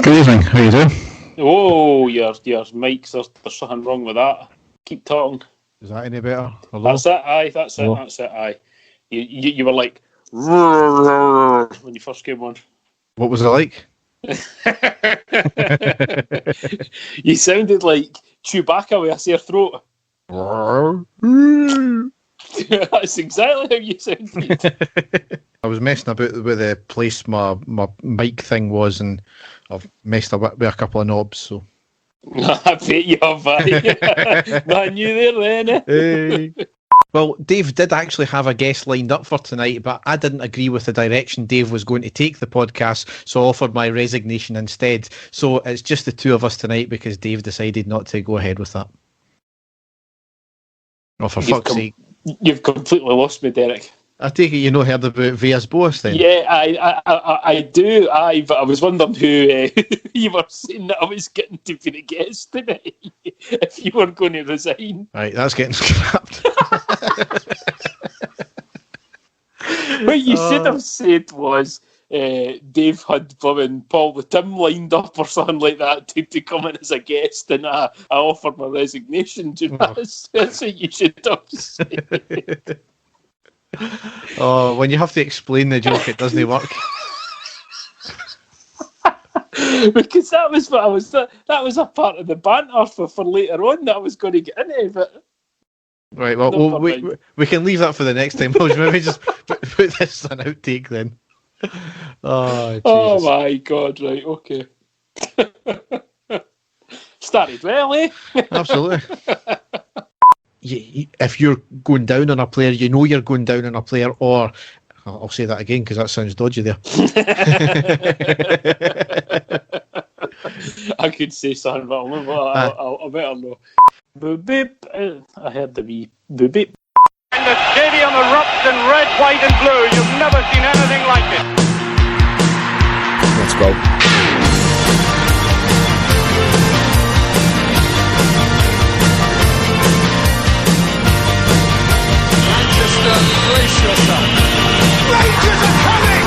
Good evening, how are you doing? Oh, your mics, there's something wrong with that. Keep talking. Is that any better? Hello? That's it, aye, that's Hello? it, aye. You were like, when you first came on. What was it like? You sounded like Chewbacca with a sore throat. That's exactly how you sounded. I was messing about with the place my mic thing was, and I've messed about with a couple of knobs, so. I bet you have, aye. Man, you there then. Hey. Well, Dave did actually have a guest lined up for tonight, but I didn't agree with the direction Dave was going to take the podcast, so I offered my resignation instead. So it's just the two of us tonight because Dave decided not to go ahead with that. Oh, for fuck's sake. You've completely lost me, Derek. I take it you know heard about Villas Boas then? Yeah, I do, but I was wondering who you were saying that I was getting to be the guest tonight, if you were going to resign. Right, that's getting scrapped. What you should have said was Dave had Paul the Tim lined up or something like that to come in as a guest, and I offered my resignation. That's what you should have said. Oh, when you have to explain the joke, it doesn't work. Because that was what I was. That was a part of the banter for later on that I was going to get into. But right, well, we can leave that for the next time. Maybe just put this on outtake then. Oh, Jesus. Oh my God! Right, okay. Started well, eh? Absolutely. If you're going down on a player, you know you're going down on a player, or I'll say that again because that sounds dodgy there. I could say something, but I better know. Boop beep. I heard the wee boop beep. And the stadium erupts in red, white, and blue. You've never seen anything like it. Let's go. Brace yourself. Rangers are coming!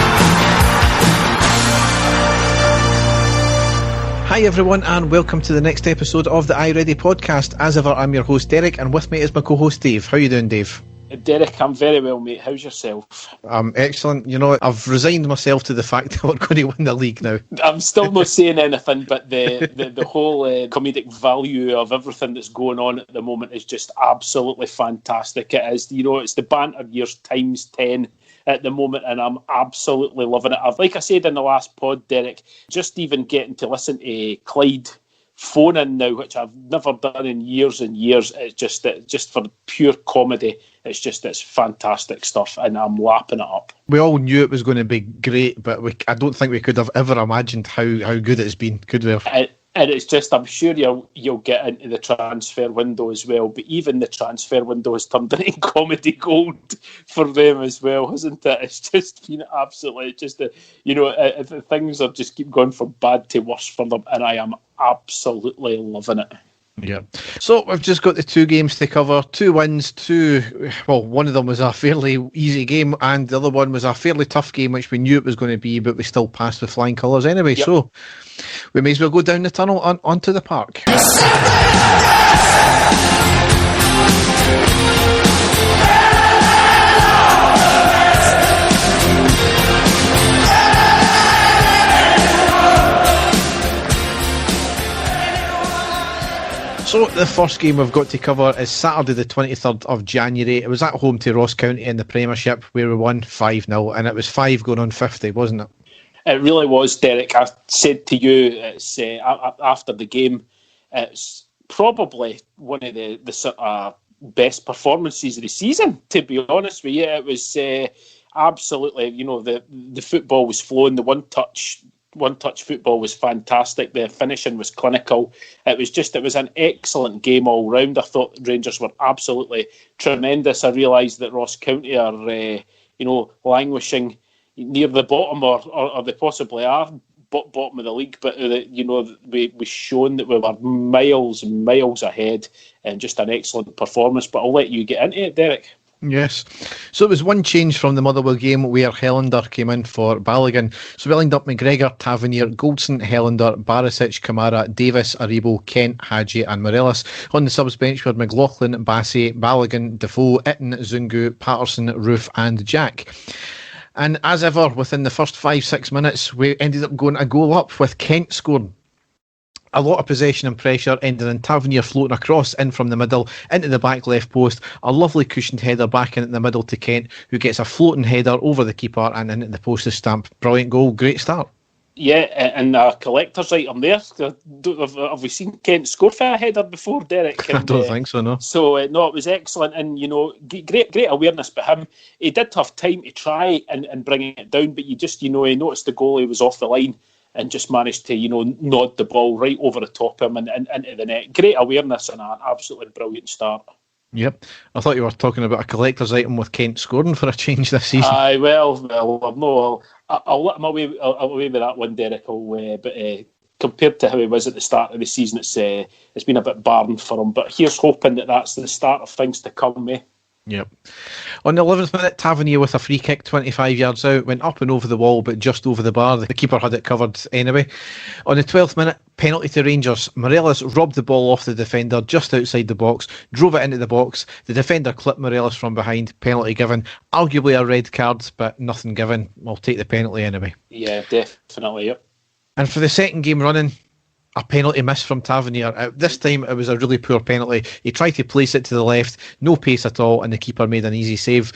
Hi everyone, and welcome to the next episode of the I Ready podcast. As ever, I'm your host Derek, and with me is my co-host Dave. How are you doing, Dave? Derek, I'm very well, mate. How's yourself? I'm excellent. You know, I've resigned myself to the fact that we're going to win the league now. I'm still not saying anything, but the whole comedic value of everything that's going on at the moment is just absolutely fantastic. It is, you know, it's the banter years times 10 at the moment, and I'm absolutely loving it. Like I said in the last pod, Derek, just even getting to listen to Clyde phone in now, which I've never done in years and years. It's just for pure comedy. It's fantastic stuff, and I'm lapping it up. We all knew it was going to be great, but I don't think we could have ever imagined how good it's been, could we have? And it's just, I'm sure you'll get into the transfer window as well, but even the transfer window has turned into comedy gold for them as well, hasn't it? It's just been absolutely, things are just keep going from bad to worse for them, and I am absolutely loving it. Yeah. So we've just got the two games to cover, 2 wins, one of them was a fairly easy game and the other one was a fairly tough game, which we knew it was going to be, but we still passed with flying colours anyway. Yep. So we may as well go down the tunnel onto the park. So the first game we've got to cover is Saturday the 23rd of January. It was at home to Ross County in the Premiership, where we won 5-0, and it was 5 going on 50, wasn't it? It really was, Derek. I said to you after the game, it's probably one of the sort of best performances of the season, to be honest with you. It was absolutely, the football was flowing, the one-touch football was fantastic. The finishing was clinical. It was an excellent game all round. I thought Rangers were absolutely tremendous. I realised that Ross County are, languishing near the bottom, or they possibly are bottom of the league. But we shown that we were miles and miles ahead, and just an excellent performance. But I'll let you get into it, Derek. Yes. So it was one change from the Motherwell game where Helander came in for Balogun. So we lined up McGregor, Tavernier, Goldson, Helander, Barisic, Kamara, Davis, Aribo, Kent, Hadji and Morelos. On the subs bench were McLaughlin, Bassey, Balogun, Defoe, Itten, Zungu, Patterson, Roof and Jack. And as ever, within the first 5-6 minutes, we ended up going a goal up with Kent scoring. A lot of possession and pressure, ending in Tavernier floating across in from the middle into the back left post. A lovely cushioned header back in the middle to Kent, who gets a floating header over the keeper and into the post stamp. Brilliant goal, great start. Yeah, and a collector's item there. Have we seen Kent score for a header before, Derek? And, I don't think so, no. So, no, it was excellent. And, great awareness by him. He did have time to try and bring it down, but you just, he noticed the goalie was off the line and just managed to, nod the ball right over the top of him and into the net. Great awareness and an absolutely brilliant start. Yep. I thought you were talking about a collector's item with Kent scoring for a change this season. Aye, well, I'll let him away with that one, Derek. But compared to how he was at the start of the season, it's been a bit barren for him. But here's hoping that that's the start of things to come, eh? Yep. On the 11th minute, Tavernier with a free kick 25 yards out, went up and over the wall but just over the bar. The keeper had it covered anyway. On the 12th minute, penalty to Rangers. Morelos robbed the ball off the defender just outside the box, drove it into the box. The defender clipped Morelos from behind, penalty given. Arguably a red card, but nothing given. We'll take the penalty anyway. Yeah, definitely, yep. And for the second game running, a penalty miss from Tavernier. This time it was a really poor penalty. He tried to place it to the left, no pace at all, and the keeper made an easy save.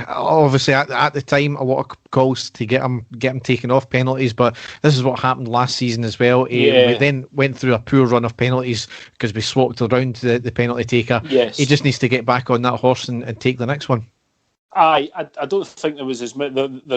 Obviously, at the time, a lot of calls to get him taken off penalties, but this is what happened last season as well. We then went through a poor run of penalties because we swapped around the penalty taker. Yes. He just needs to get back on that horse and take the next one. I don't think there's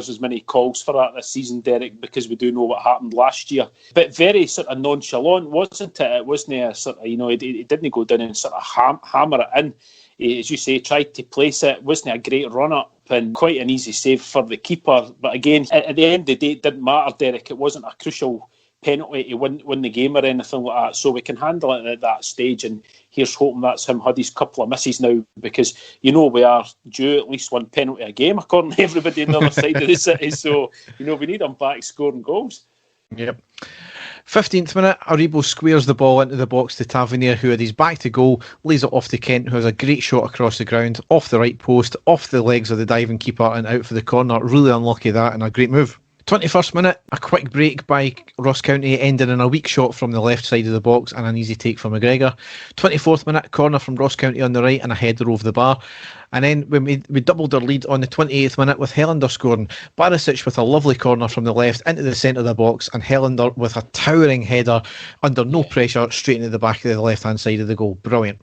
as many calls for that this season, Derek, because we do know what happened last year. But very sort of nonchalant, wasn't it? It wasn't a sort of, he didn't go down and sort of hammer it in. He, as you say, tried to place it. Wasn't a great run up and quite an easy save for the keeper. But again, at the end of the day, it didn't matter, Derek. It wasn't a crucial penalty to win the game or anything like that, so we can handle it at that stage. And here's hoping that's him had his couple of misses now, because we are due at least one penalty a game according to everybody on the other side of the city, so we need him back scoring goals. Yep. 15th minute, Aribo squares the ball into the box to Tavernier, who had his back to goal, lays it off to Kent, who has a great shot across the ground, off the right post, off the legs of the diving keeper and out for the corner. Really unlucky that, and a great move. 21st minute, a quick break by Ross County ending in a weak shot from the left side of the box and an easy take for McGregor. 24th minute, corner from Ross County on the right and a header over the bar. And then we doubled our lead on the 28th minute with Helander scoring. Barisic with a lovely corner from the left into the centre of the box, and Helander with a towering header under no pressure straight into the back of the left-hand side of the goal. Brilliant.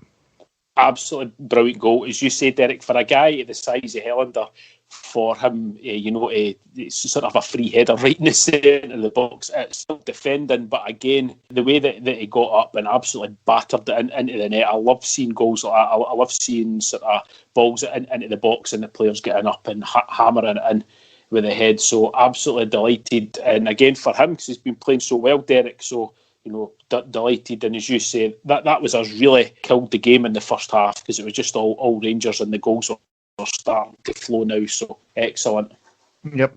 Absolutely brilliant goal. As you say, Derek, for a guy the size of Helander, for him, it's sort of a free header right in the centre of the box. It's still defending, but again, the way that he got up and absolutely battered it into the net. I love seeing goals like that. I love seeing sort of balls into the box and the players getting up and hammering it in with the head. So absolutely delighted. And again, for him, because he's been playing so well, Derek, so delighted. And as you say, that was us really killed the game in the first half, because it was just all Rangers and the goals are starting to flow now, so excellent. Yep.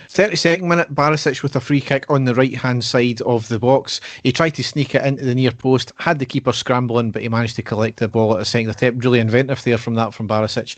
32nd minute, Barisic with a free kick on the right hand side of the box. He tried to sneak it into the near post, had the keeper scrambling, but he managed to collect the ball at a second attempt. Really inventive there from Barisic.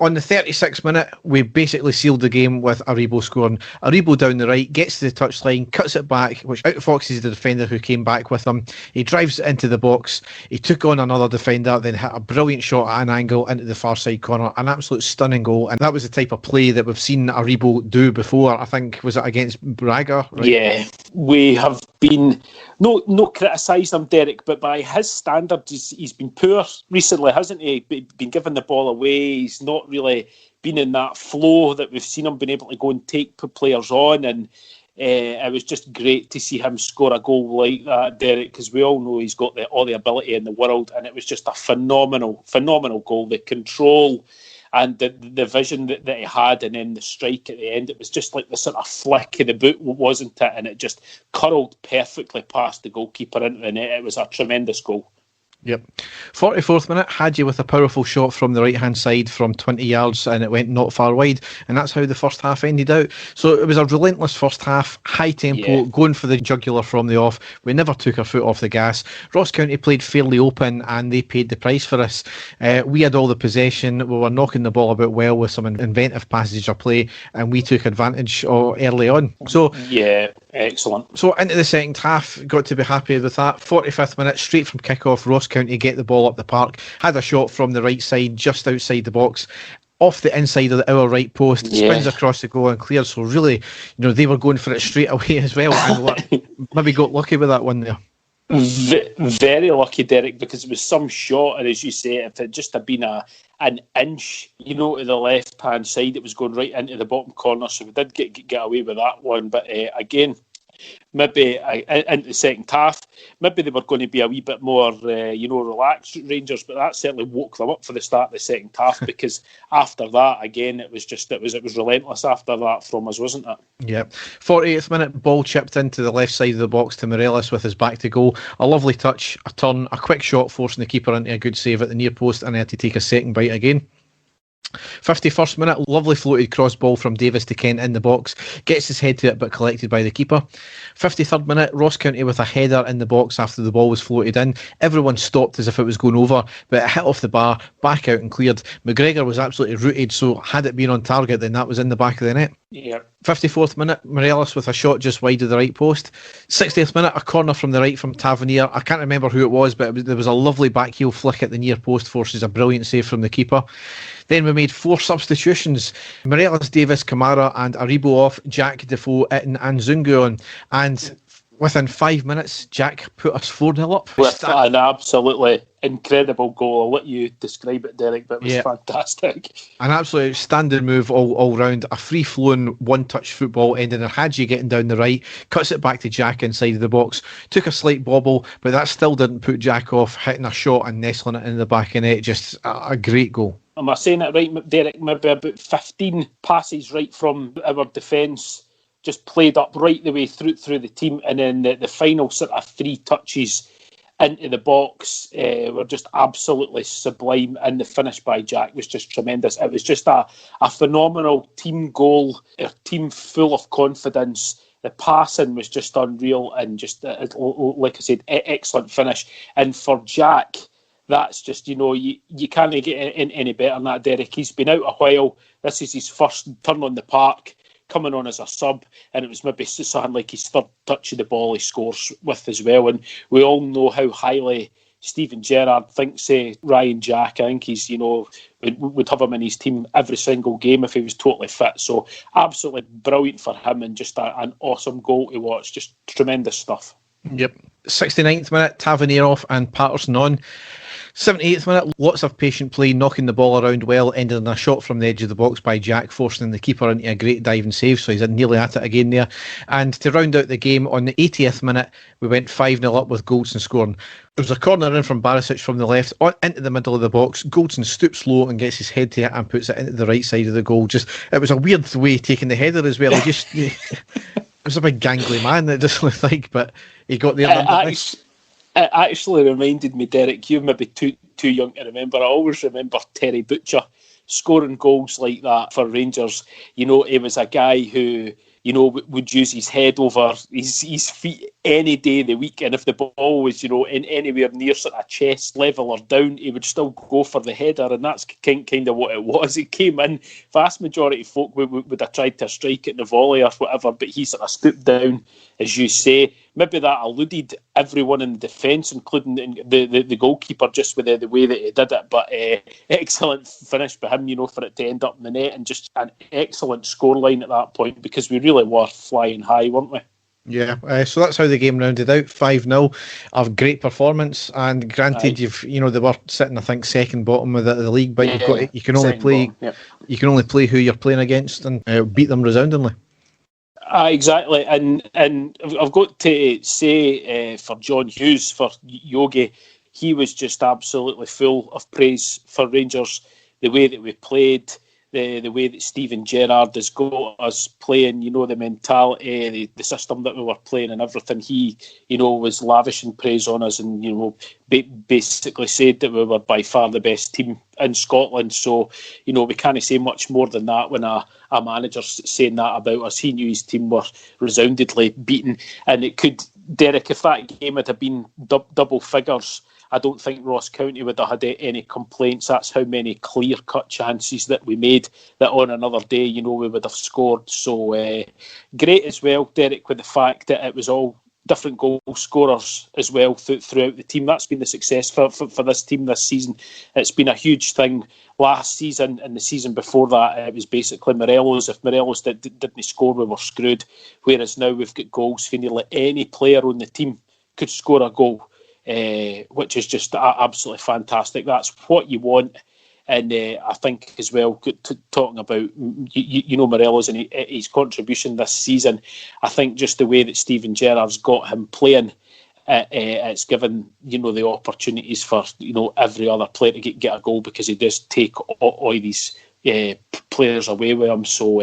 On the 36th minute, we basically sealed the game with Aribo scoring. Aribo down the right, gets to the touchline, cuts it back, which outfoxes the defender who came back with him. He drives it into the box. He took on another defender, then hit a brilliant shot at an angle into the far side corner. An absolute stunning goal. And that was the type of play that we've seen Aribo do before. I think, was it against Braga? Right? Yeah, we have been no criticised him, Derek, but by his standards, he's been poor recently, hasn't he? Been giving the ball away. He's not really been in that flow that we've seen him being able to go and take players on, and it was just great to see him score a goal like that, Derek, because we all know he's got all the ability in the world, and it was just a phenomenal goal. The control and the vision that he had, and then the strike at the end, it was just like the sort of flick of the boot, wasn't it? And it just curled perfectly past the goalkeeper into the net. It was a tremendous goal. Yep. 44th minute, Hadji with a powerful shot from the right-hand side from 20 yards, and it went not far wide, and that's how the first half ended out. So it was a relentless first half, high tempo, going for the jugular from the off. We never took our foot off the gas. Ross County played fairly open, and they paid the price for us. We had all the possession, we were knocking the ball about well with some inventive passage of play, and we took advantage early on. So yeah, excellent. So into the second half, got to be happy with that. 45th minute, straight from kick-off, Ross County get the ball up the park, had a shot from the right side, just outside the box, off the inside of our right post, spins across the goal and clears. So really, they were going for it straight away as well, and maybe got lucky with that one there. Very lucky, Derek, because it was some shot, and as you say, if it just had been an inch, to the left-hand side, it was going right into the bottom corner, so we did get away with that one. But again, maybe into the second half, maybe they were going to be a wee bit more, relaxed, Rangers, but that certainly woke them up for the start of the second half, because after that, again, it was relentless after that from us, wasn't it? Yeah. 48th minute, ball chipped into the left side of the box to Morelos with his back to goal. A lovely touch, a turn, a quick shot, forcing the keeper into a good save at the near post, and he had to take a second bite again. 51st minute, lovely floated cross ball from Davis to Kent in the box, gets his head to it but collected by the keeper. 53rd minute, Ross County with a header in the box after the ball was floated in. Everyone stopped as if it was going over, but it hit off the bar, back out and cleared. McGregor was absolutely rooted, so had it been on target, then that was in the back of the net. Yeah. 54th minute, Morelos with a shot just wide of the right post. 60th minute, a corner from the right from Tavernier. I can't remember who it was, but there was a lovely backheel flick at the near post, forces a brilliant save from the keeper. Then we made 4 substitutions. Morelos, Davis, Kamara and Aribo off, Jack, Defoe, Itten and Zungu on. And within 5 minutes, Jack put us 4-0 up. With an absolutely incredible goal. I'll let you describe it, Derek, but it was fantastic. An absolute standard move all round. A free-flowing, one-touch football ending in Hadji getting down the right, cuts it back to Jack inside of the box, took a slight bobble, but that still didn't put Jack off, hitting a shot and nestling it in the back of net. Just a great goal. Am I saying it right, Derek? Maybe about 15 passes right from our defence, just played up right the way through the team, and then the final sort of 3 touches into the box were just absolutely sublime, and the finish by Jack was just tremendous. It was just a phenomenal team goal, a team full of confidence. The passing was just unreal, and just, like I said, excellent finish. And for Jack, that's just, you can't get any better than that, Derek. He's been out a while. This is his first turn on the park, coming on as a sub, and it was maybe something like his third touch of the ball he scores with as well. And we all know how highly Steven Gerrard thinks Ryan Jack. I think he's, would have him in his team every single game if he was totally fit. So absolutely brilliant for him, and just an awesome goal to watch. Just tremendous stuff. Yep. 69th minute, Tavernier off and Patterson on. 78th minute, lots of patient play, knocking the ball around well, ended in a shot from the edge of the box by Jack, forcing the keeper into a great diving save, so he's nearly at it again there. And to round out the game, on the 80th minute, we went 5-0 up with Goldson scoring. There was a corner in from Barisic from the left, into the middle of the box. Goldson stoops low and gets his head to it and puts it into the right side of the goal. Just, it was a weird way taking the header as well. It was a big gangly man, it just looked like, but he got there. It actually reminded me, Derek, you're maybe too young to remember. I always remember Terry Butcher scoring goals like that for Rangers. He was a guy who, would use his head over his feet any day of the week, and if the ball was, in anywhere near sort of chest level or down, he would still go for the header, and that's kind of what it was. It came in, vast majority of folk would have tried to strike it in the volley or whatever, but he sort of stooped down, as you say. Maybe that eluded everyone in the defence, including the goalkeeper, just with the way that he did it. But excellent finish by him, for it to end up in the net, and just an excellent scoreline at that point, because we really were flying high, weren't we? Yeah, so that's how the game rounded out, 5-0. A great performance, and granted, they were sitting, I think, second bottom of the league, but you can only play who you're playing against, and beat them resoundingly. Exactly, and I've got to say for John Hughes, for Yogi, he was just absolutely full of praise for Rangers, the way that we played, the way that Steven Gerrard has got us playing, the mentality, the system that we were playing and everything. He, was lavishing praise on us and, basically said that we were by far the best team in Scotland. So, we can't say much more than that when a manager's saying that about us. He knew his team were resoundingly beaten. And it could, Derek, if that game had been double figures, I don't think Ross County would have had any complaints. That's how many clear-cut chances that we made that on another day, we would have scored. So great as well, Derek, with the fact that it was all different goal scorers as well throughout the team. That's been the success for this team this season. It's been a huge thing last season and the season before that. It was basically Morelos. If Morelos didn't score, we were screwed. Whereas now we've got goals for nearly any player on the team could score a goal. Which is just absolutely fantastic. That's what you want. And I think as well, talking about, Morelos and his contribution this season, I think just the way that Steven Gerrard's got him playing, it's given, the opportunities for, every other player to get a goal because he does take all these players away with him. So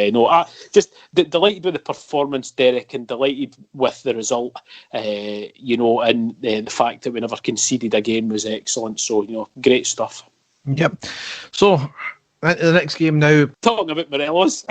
just delighted with the performance, Derek, and delighted with the result. And the fact that we never conceded again was excellent. So great stuff. Yep. So the next game now. Talking about Morelos.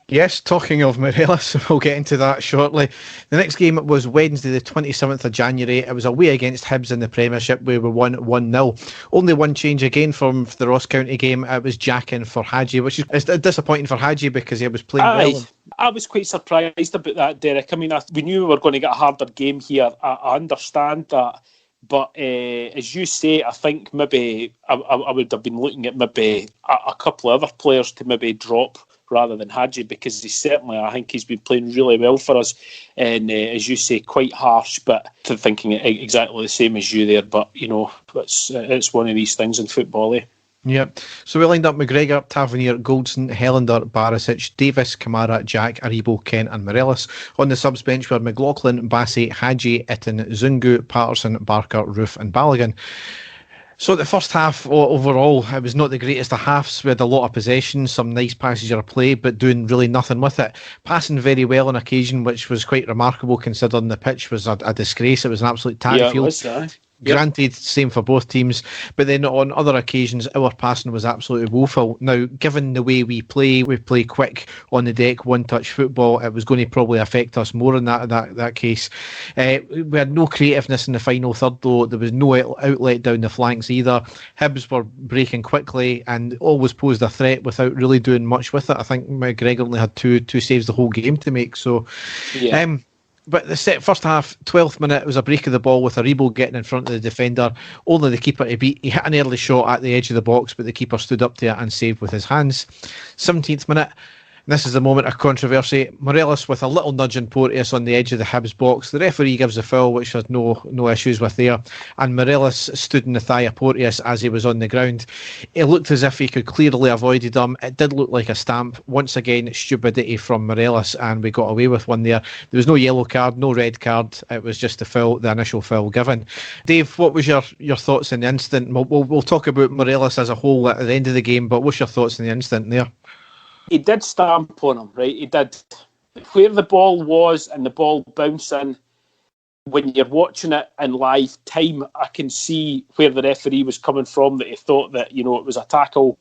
Yes, talking of Morelos, we'll get into that shortly. The next game was Wednesday, the 27th of January. It was away against Hibs in the Premiership, where we won 1-0. Only one change again from the Ross County game. It was Jack in for Hadji, which is disappointing for Hadji because he was playing well. I was quite surprised about that, Derek. I mean, we knew we were going to get a harder game here. I understand that. But as you say, I think maybe I would have been looking at maybe a couple of other players to maybe drop rather than Hadji, because I think he's been playing really well for us. And as you say, quite harsh, but thinking exactly the same as you there. But, it's one of these things in football, eh? Yep. So we lined up McGregor, Tavernier, Goldson, Helander, Barisic, Davis, Kamara, Jack, Aribo, Kent and Morelos. On the subs bench were McLaughlin, Bassey, Hadji, Itten, Zungu, Patterson, Barker, Roof and Balogun. So the first half overall, it was not the greatest of halves. We had a lot of possession, some nice passages of play, but doing really nothing with it. Passing very well on occasion, which was quite remarkable considering the pitch was a disgrace. It was an absolute tag field. It was, Granted, same for both teams, but then on other occasions, our passing was absolutely woeful. Now, given the way we play quick on the deck, one-touch football, it was going to probably affect us more in that case. We had no creativeness in the final third, though. There was no outlet down the flanks either. Hibs were breaking quickly and always posed a threat without really doing much with it. I think McGregor only had two saves the whole game to make. So, yeah. But the first half, 12th minute, it was a break of the ball with Aribo getting in front of the defender. Only the keeper to beat. He hit an early shot at the edge of the box, but the keeper stood up to it and saved with his hands. 17th minute, this is the moment of controversy. Morelos with a little nudge in Porteous on the edge of the Hibs box. The referee gives a foul, which there's no issues with there. And Morelos stood in the thigh of Porteous as he was on the ground. It looked as if he could clearly avoided him. It did look like a stamp. Once again, stupidity from Morelos, and we got away with one there. There was no yellow card, no red card. It was just the initial foul given. Dave, what was your thoughts in the incident? We'll talk about Morelos as a whole at the end of the game, but what's your thoughts in the incident there? He did stamp on him, right? He did. Where the ball was and the ball bouncing, when you're watching it in live time, I can see where the referee was coming from, that he thought that, it was a tackle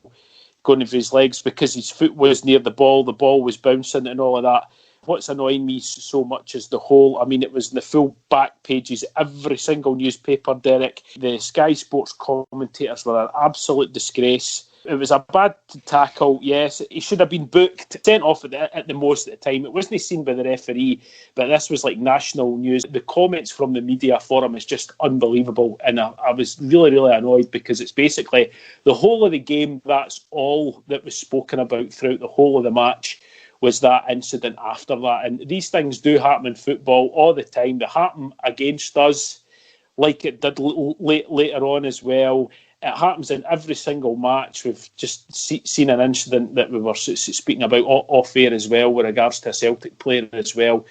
going over his legs because his foot was near the ball was bouncing and all of that. What's annoying me so much is the whole, it was in the full back pages, every single newspaper, Derek. The Sky Sports commentators were an absolute disgrace. It was a bad tackle, yes. He should have been booked, sent off at the most at the time. It wasn't seen by the referee, but this was like national news. The comments from the media forum is just unbelievable. And I was really, really annoyed because it's basically the whole of the game, that's all that was spoken about throughout the whole of the match, was that incident after that. And these things do happen in football all the time. They happen against us, like it did later on as well. It happens in every single match. We've just seen an incident that we were speaking about off air as well with regards to a Celtic player as well.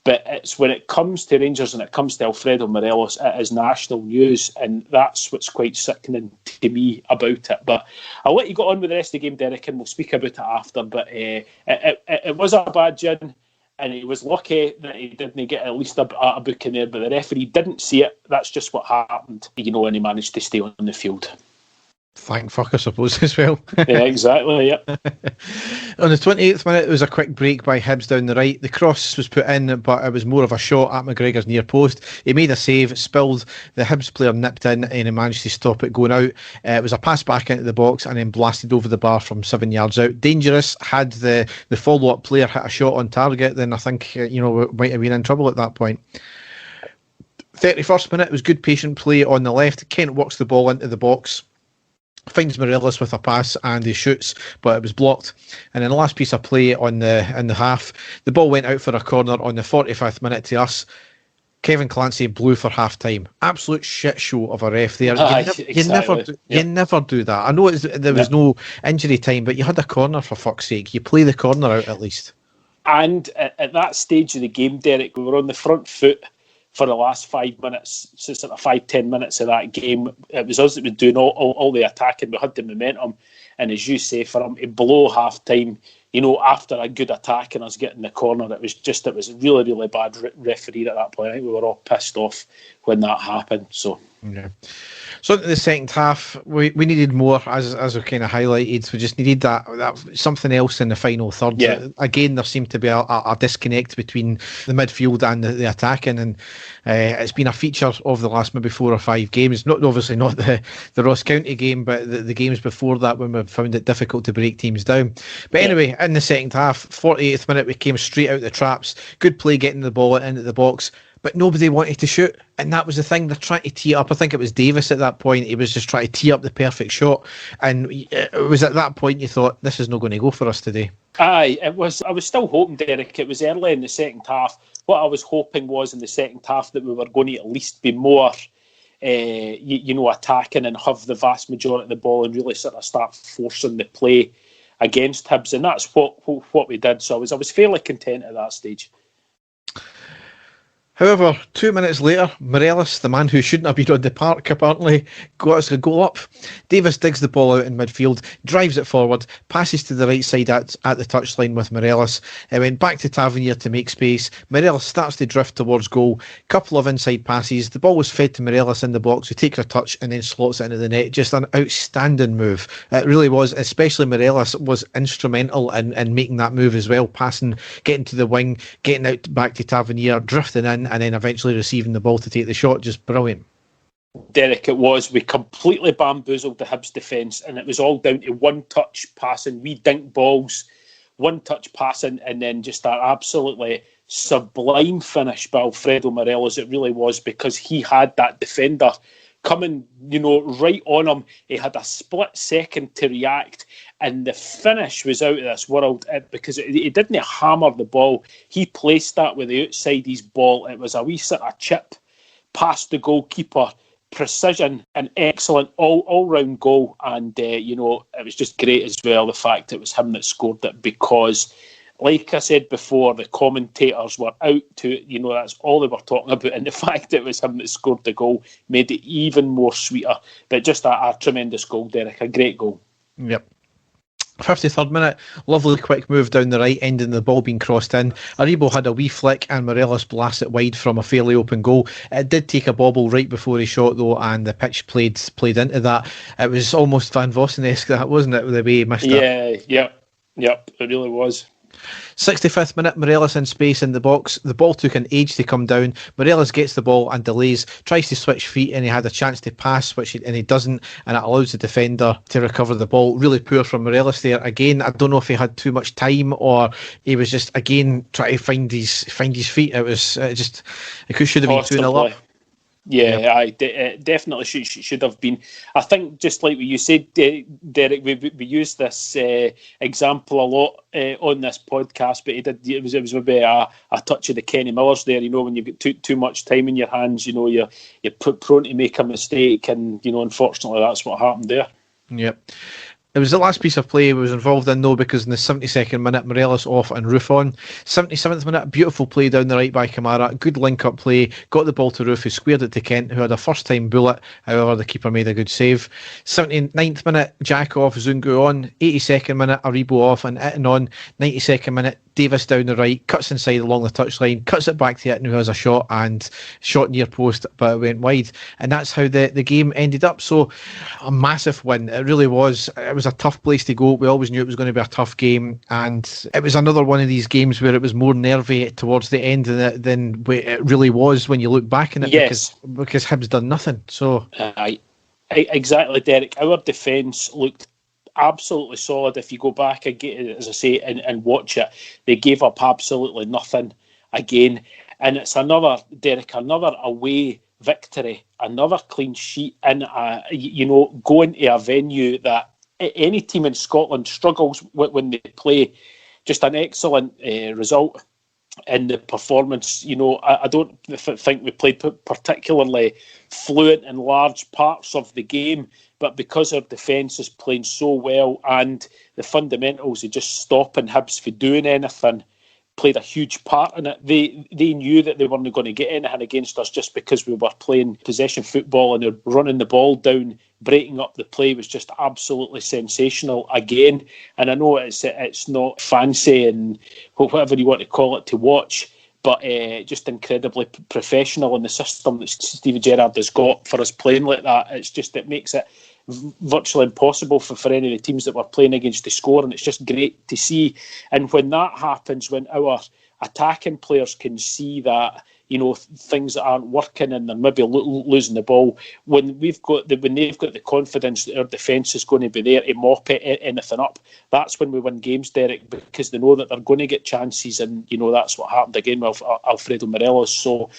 But it's when it comes to Rangers and it comes to Alfredo Morelos, it is national news, and that's what's quite sickening to me about it. But I'll let you go on with the rest of the game, Derek, and we'll speak about it after. But it was a bad gin, and he was lucky that he didn't get at least a book in there, but the referee didn't see it. That's just what happened, and he managed to stay on the field. Thank fuck, I suppose, as well. Yeah, exactly, yeah. On the 28th minute, it was a quick break by Hibs down the right. The cross was put in, but it was more of a shot at McGregor's near post. He made a save, spilled. The Hibs player nipped in, and he managed to stop it going out. It was a pass back into the box and then blasted over the bar from 7 yards out. Dangerous. Had the follow-up player hit a shot on target, then I think, we might have been in trouble at that point. 31st minute, it was good patient play on the left. Kent works the ball into the box, finds Morelos with a pass and he shoots, but it was blocked. And then the last piece of play in the half, the ball went out for a corner on the 45th minute to us. Kevin Clancy blew for half time. Absolute shit show of a ref there. You never do that. I know there was no injury time, but you had a corner, for fuck's sake. You play the corner out at least. And at that stage of the game, Derek, we were on the front foot for the last 5 minutes, so sort of 5-10 minutes of that game. It was us that was doing all the attacking. We had the momentum, and as you say, for him to blow half time, after a good attack and us getting the corner, it was really, really bad referee at that point. I think we were all pissed off when that happened. So yeah. So in the second half, we needed more, as we kind of highlighted. We just needed that something else in the final third. Yeah. Again, there seemed to be a disconnect between the midfield and the attacking, and it's been a feature of the last maybe 4 or 5 games. Obviously not the Ross County game, but the games before that when we found it difficult to break teams down. But anyway, in the second half, 48th minute, we came straight out the traps. Good play getting the ball into the box, but nobody wanted to shoot. And that was the thing, they're trying to tee up. I think it was Davis at that point. He was just trying to tee up the perfect shot. And it was at that point you thought, this is not going to go for us today. Aye, it was. I was still hoping, Derek, it was early in the second half. What I was hoping was in the second half that we were going to at least be more, attacking and have the vast majority of the ball and really sort of start forcing the play against Hibs. And that's what we did. So I was fairly content at that stage. However, 2 minutes later, Morelos, the man who shouldn't have been on the park apparently, got us a goal up. Davis digs the ball out in midfield, drives it forward, passes to the right side at the touchline with Morelos. It went back to Tavernier to make space. Morelos starts to drift towards goal. Couple of inside passes. The ball was fed to Morelos in the box, who takes a touch and then slots it into the net. Just an outstanding move. It really was, especially Morelos was instrumental in making that move as well, passing, getting to the wing, getting out back to Tavernier, drifting in, and then eventually receiving the ball to take the shot. Just brilliant. Derek, it was. We completely bamboozled the Hibs defence, and it was all down to one-touch passing. We dink balls, one-touch passing, and then just that absolutely sublime finish by Alfredo Morelos. It really was, because he had that defender coming, right on him. He had a split second to react, and the finish was out of this world because he didn't hammer the ball. He placed that with the outside of his ball. It was a wee sort of chip past the goalkeeper. Precision and excellent all-round goal. And, it was just great as well, the fact it was him that scored it, because, like I said before, the commentators were out to, that's all they were talking about. And the fact it was him that scored the goal made it even more sweeter. But just a tremendous goal, Derek, a great goal. Yep. 53rd minute, lovely quick move down the right, ending the ball being crossed in. Aribo had a wee flick and Morelos blasted it wide from a fairly open goal. It did take a bobble right before he shot though, and the pitch played into that. It was almost Van Vossen-esque, that, wasn't it, the way he missed it? Yep, it really was. 65th minute, Morelos in space in the box. The ball took an age to come down. Morelos gets the ball and delays, tries to switch feet, and he had a chance to pass, and he doesn't, and it allows the defender to recover the ball. Really poor from Morelos there. Again, I don't know if he had too much time or he was just, again, trying to find his feet. It should have been 2-0 up. Yeah, I definitely should have been. I think just like what you said, Derek, we use this example a lot on this podcast, but it was maybe a touch of the Kenny Millers there. When you've got too much time in your hands, you're prone to make a mistake, and unfortunately that's what happened there. Yep. It was the last piece of play we was involved in, though, because in the 72nd minute, Morelos off and Roof on. 77th minute, beautiful play down the right by Kamara. Good link-up play. Got the ball to Roof, who squared it to Kent, who had a first-time bullet. However, the keeper made a good save. 79th minute, Jack off, Zungu on. 82nd minute, Aribo off and Itten on. 92nd minute, Davis down the right, cuts inside along the touchline, cuts it back to Itten, who has a shot, and shot near post, but it went wide. And that's how the game ended up. So, a massive win. It really was. It was a tough place to go. We always knew it was going to be a tough game, and it was another one of these games where it was more nervy towards the end than it really was when you look back on it. Yes. because Hibs done nothing. So exactly, Derek. Our defence looked absolutely solid. If you go back again, as I say, and watch it, they gave up absolutely nothing again. And it's another away victory, another clean sheet, and going to a venue that any team in Scotland struggles when they play. Just an excellent result in the performance. I don't think we played particularly fluent in large parts of the game, but because our defence is playing so well and the fundamentals of just stopping Hibs from doing anything played a huge part in it. They knew that they weren't going to get anything against us just because we were playing possession football, and they're running the ball down, breaking up the play was just absolutely sensational again. And I know it's not fancy and whatever you want to call it to watch, but just incredibly professional in the system that Stevie Gerrard has got for us playing like that. It makes it virtually impossible for any of the teams that we're playing against to score, and it's just great to see. And when that happens, when our attacking players can see that things that aren't working and they're maybe losing the ball, when they've got the confidence that our defence is going to be there to mop anything up, that's when we win games, Derek, because they know that they're going to get chances, and that's what happened again with Alfredo Morelos. So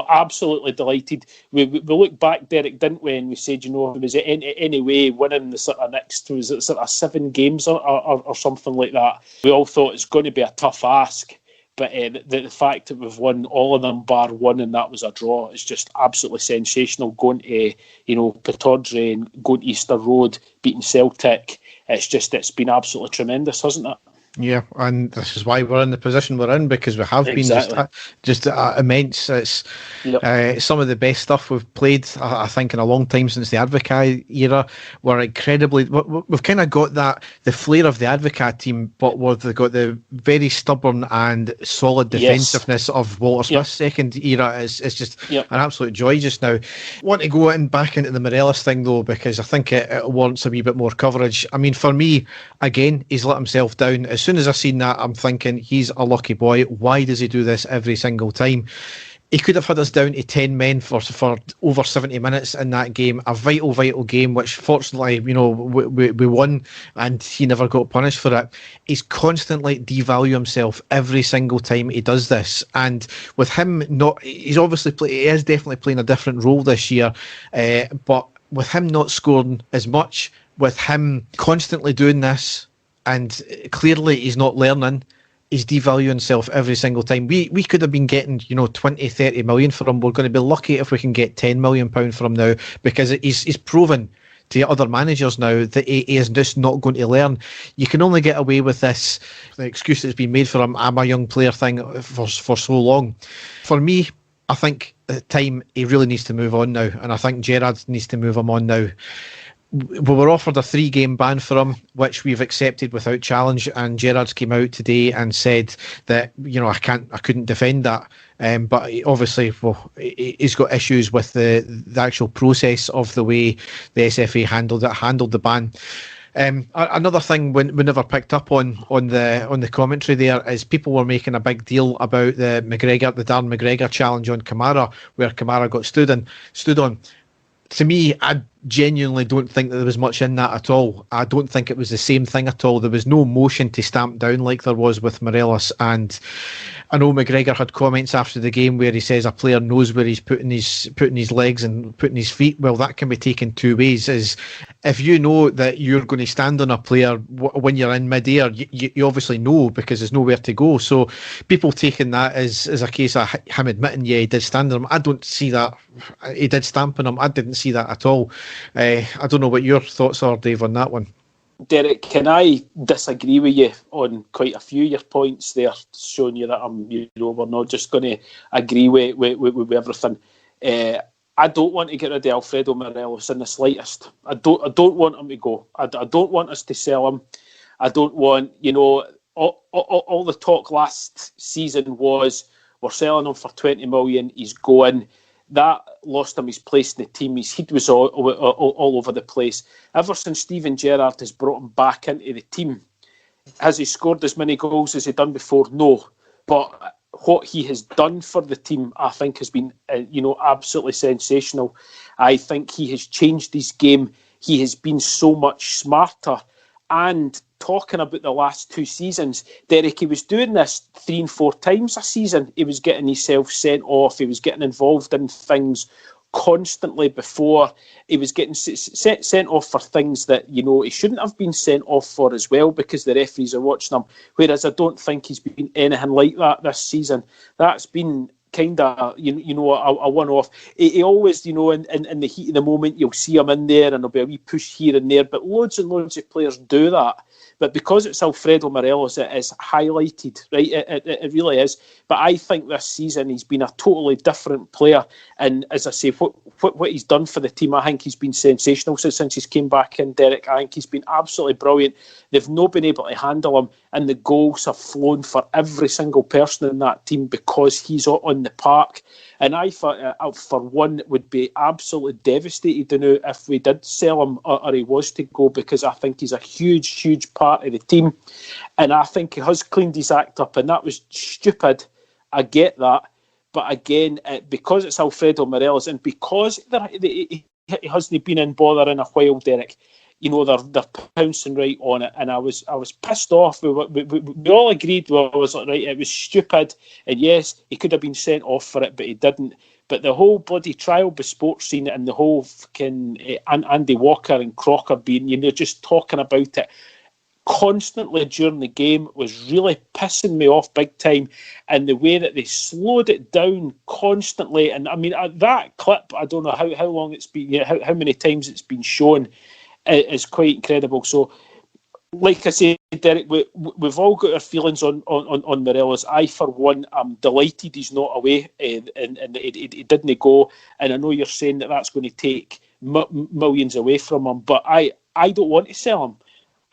absolutely delighted. We looked back, Derek, didn't we, and we said, it was any way winning the sort of next, was it sort of 7 games or something like that, we all thought it's going to be a tough ask. But the fact that we've won all of them bar one, and that was a draw, is just absolutely sensational. Going to Pittodrie and going to Easter Road, beating Celtic, it's been absolutely tremendous, hasn't it? Yeah, and this is why we're in the position we're in, because we have been just immense. It's some of the best stuff we've played, I think, in a long time since the Advocaat era. We're incredibly... We've kind of got the flair of the Advocaat team, but we've got the very stubborn and solid defensiveness of Walter Smith's second era. It's just an absolute joy just now. I want to go back into the Morelos thing, though, because I think it warrants a wee bit more coverage. I mean, for me, again, he's let himself down. As soon as I seen that, I'm thinking, he's a lucky boy. Why does he do this every single time? He could have had us down to 10 men for over 70 minutes in that game. A vital game, which fortunately, we won, and he never got punished for it. He's constantly devalue himself every single time he does this. And with him he is definitely playing a different role this year, but with him not scoring as much, with him constantly doing this, and clearly he's not learning, he's devaluing himself every single time. We could have been getting 20-30 million for him. We're going to be lucky if we can get £10 million for him now, because he's proven to other managers now that he is just not going to learn. You can only get away with this, the excuse that's been made for him, I'm a young player thing, for so long. For me, I think at the time he really needs to move on now, and I think Gerrard needs to move him on now. We were offered a 3-game ban for him, which we've accepted without challenge, and Gerrard's came out today and said that I couldn't defend that, but obviously he's got issues with the actual process of the way the SFA handled the ban. Another thing we never picked up on the commentary there is people were making a big deal about the Darren McGregor challenge on Kamara, where Kamara got stood on. To me, I genuinely don't think that there was much in that at all. I don't think it was the same thing at all. There was no motion to stamp down like there was with Morelos. And I know McGregor had comments after the game where he says a player knows where he's putting his legs and putting his feet. Well, that can be taken two ways. Is if you know that you're going to stand on a player when you're in mid-air, you obviously know, because there's nowhere to go. So people taking that as a case of him admitting, he did stand on him. I don't see that. He did stamp on him. I didn't see that at all. I don't know what your thoughts are, Dave, on that one. Derek, can I disagree with you on quite a few of your points there, showing you that we're not just going to agree with everything. I don't want to get rid of Alfredo Morelos in the slightest. I don't want him to go. I don't want us to sell him. I don't want, all the talk last season was we're selling him for 20 million. He's going. That lost him his place in the team. His head was all over the place. Ever since Steven Gerrard has brought him back into the team, has he scored as many goals as he done before? No. But what he has done for the team, I think, has been, absolutely sensational. I think he has changed his game. He has been so much smarter. And talking about the last 2 seasons, Derek, he was doing this 3 and 4 times a season. He was getting himself sent off. He was getting involved in things constantly before. He was getting sent off for things that, he shouldn't have been sent off for as well, because the referees are watching him. Whereas I don't think he's been anything like that this season. That's been kind of, a one-off. He always, in the heat of the moment, you'll see him in there and there'll be a wee push here and there, but loads and loads of players do that. But because it's Alfredo Morelos, it is highlighted, right? It really is. But I think this season he's been a totally different player. And as I say, what he's done for the team, I think he's been sensational since he's came back in, Derek. I think he's been absolutely brilliant. They've not been able to handle him, and the goals have flown for every single person in that team because he's on the park. And I thought, for one, would be absolutely devastated if we did sell him or he was to go, because I think he's a huge, huge part of the team. And I think he has cleaned his act up, and that was stupid. I get that. But again, because it's Alfredo Morelos and because he hasn't been in bother in a while, Derek, they're pouncing right on it, and I was pissed off. We all agreed. I was like, right, it was stupid, and yes, he could have been sent off for it, but he didn't. But the whole bloody trial by sports scene and the whole fucking Andy Walker and Crocker being, just talking about it constantly during the game was really pissing me off big time. And the way that they slowed it down constantly, and I mean that clip, I don't know how long it's been, how many times it's been shown. Is quite incredible. So, like I say, Derek, we've all got our feelings on Morelos. I, for one, am delighted he's not away and he didn't go. And I know you're saying that that's going to take millions away from him, but I don't want to sell him.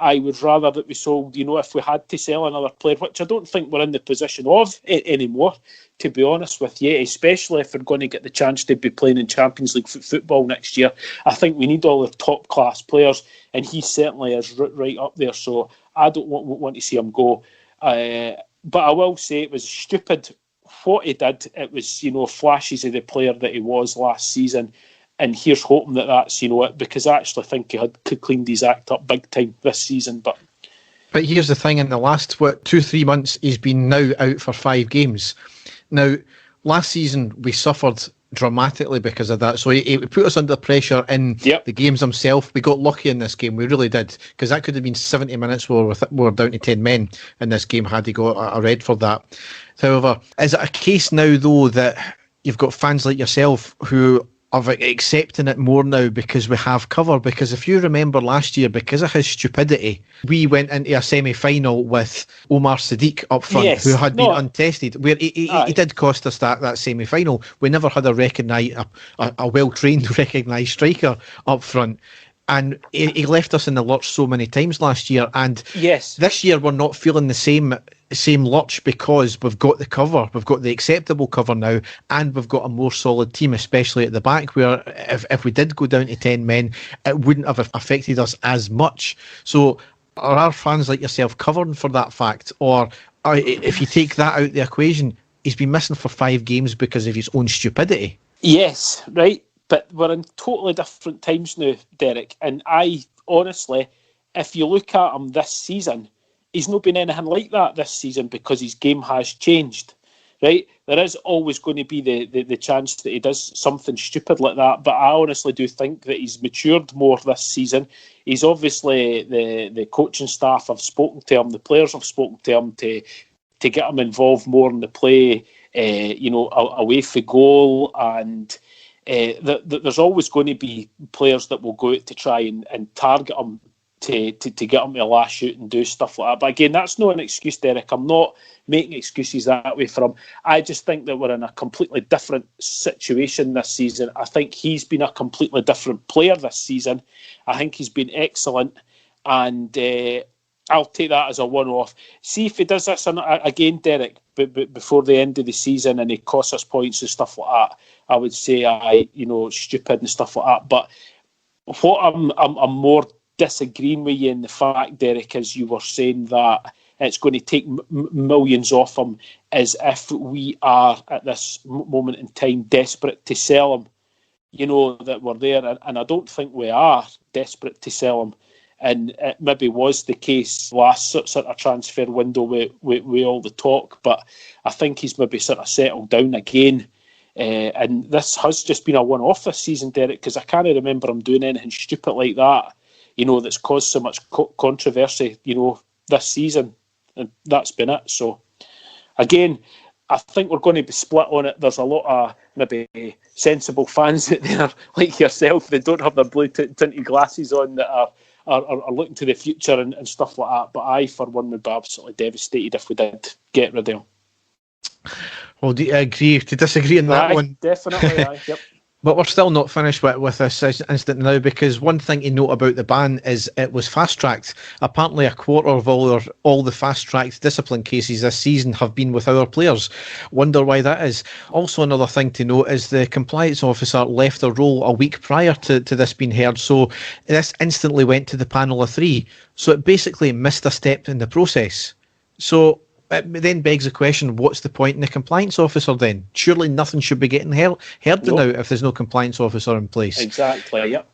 I would rather that we sold, if we had to sell another player, which I don't think we're in the position of anymore, to be honest with you, especially if we're going to get the chance to be playing in Champions League football next year. I think we need all the top-class players, and he certainly is right up there, so I don't want to see him go. But I will say it was stupid what he did. It was, flashes of the player that he was last season. And here's hoping that that's, because I actually think he had cleaned his act up big time this season. But here's the thing, in the last, 2-3 months, he's been now out for 5 games. Now, last season, we suffered dramatically because of that. So he put us under pressure in the games himself. We got lucky in this game. We really did, because that could have been 70 minutes where we're down to 10 men in this game had he got a red for that. However, is it a case now, though, that you've got fans like yourself who of accepting it more now because we have cover? Because if you remember last year, because of his stupidity, we went into a semi-final with Omar Sadiq up front, who had been untested, where he did cost us that semi-final. We never had a well-trained, recognised striker up front. And he left us in the lurch so many times last year. And this year we're not feeling the same lurch because we've got the cover, we've got the acceptable cover now, and we've got a more solid team, especially at the back, where if we did go down to 10 men, it wouldn't have affected us as much. So are our fans like yourself covering for that fact? Or if you take that out of the equation, he's been missing for 5 games because of his own stupidity? Yes, right. But we're in totally different times now, Derek. And I, honestly, if you look at him this season, he's not been anything like that this season because his game has changed, right? There is always going to be the chance that he does something stupid like that. But I honestly do think that he's matured more this season. He's obviously, the coaching staff have spoken to him, the players have spoken to him to get him involved more in the play, away for goal. And there's always going to be players that will go out to try and target him to get him to lash out and do stuff like that. But again, that's not an excuse, Derek. I'm not making excuses that way for him. I just think that we're in a completely different situation this season. I think he's been a completely different player this season. I think he's been excellent, and I'll take that as a one-off. See if he does this again, Derek, but before the end of the season, and he costs us points and stuff like that, I would say, stupid and stuff like that. But what I'm more disagreeing with you in the fact, Derek, is you were saying that it's going to take millions off him, as if we are at this moment in time desperate to sell him. You know, that we're there, and I don't think we are desperate to sell him. And it maybe was the case last sort of transfer window with all the talk, but I think he's maybe sort of settled down again. And this has just been a one-off this season, Derek, because I can't remember him doing anything stupid like that, you know, that's caused so much controversy, you know, this season. And that's been it. So, again, I think we're going to be split on it. There's a lot of maybe sensible fans out there, like yourself, that don't have their blue tinted glasses on, that are looking to the future and stuff like that. But I, for one, would be absolutely devastated if we did get rid of him. Well, do you agree to disagree on that one? Definitely, aye, yep. But we're still not finished with this incident now, because one thing to note about the ban is it was fast-tracked. Apparently a quarter of all the fast-tracked discipline cases this season have been with our players. Wonder why that is. Also, another thing to note is the compliance officer left her role a week prior to this being heard, so this instantly went to the panel of 3. So it basically missed a step in the process. So it then begs the question, what's the point in the compliance officer then? Surely nothing should be getting heard now if there's no compliance officer in place. Exactly, yep.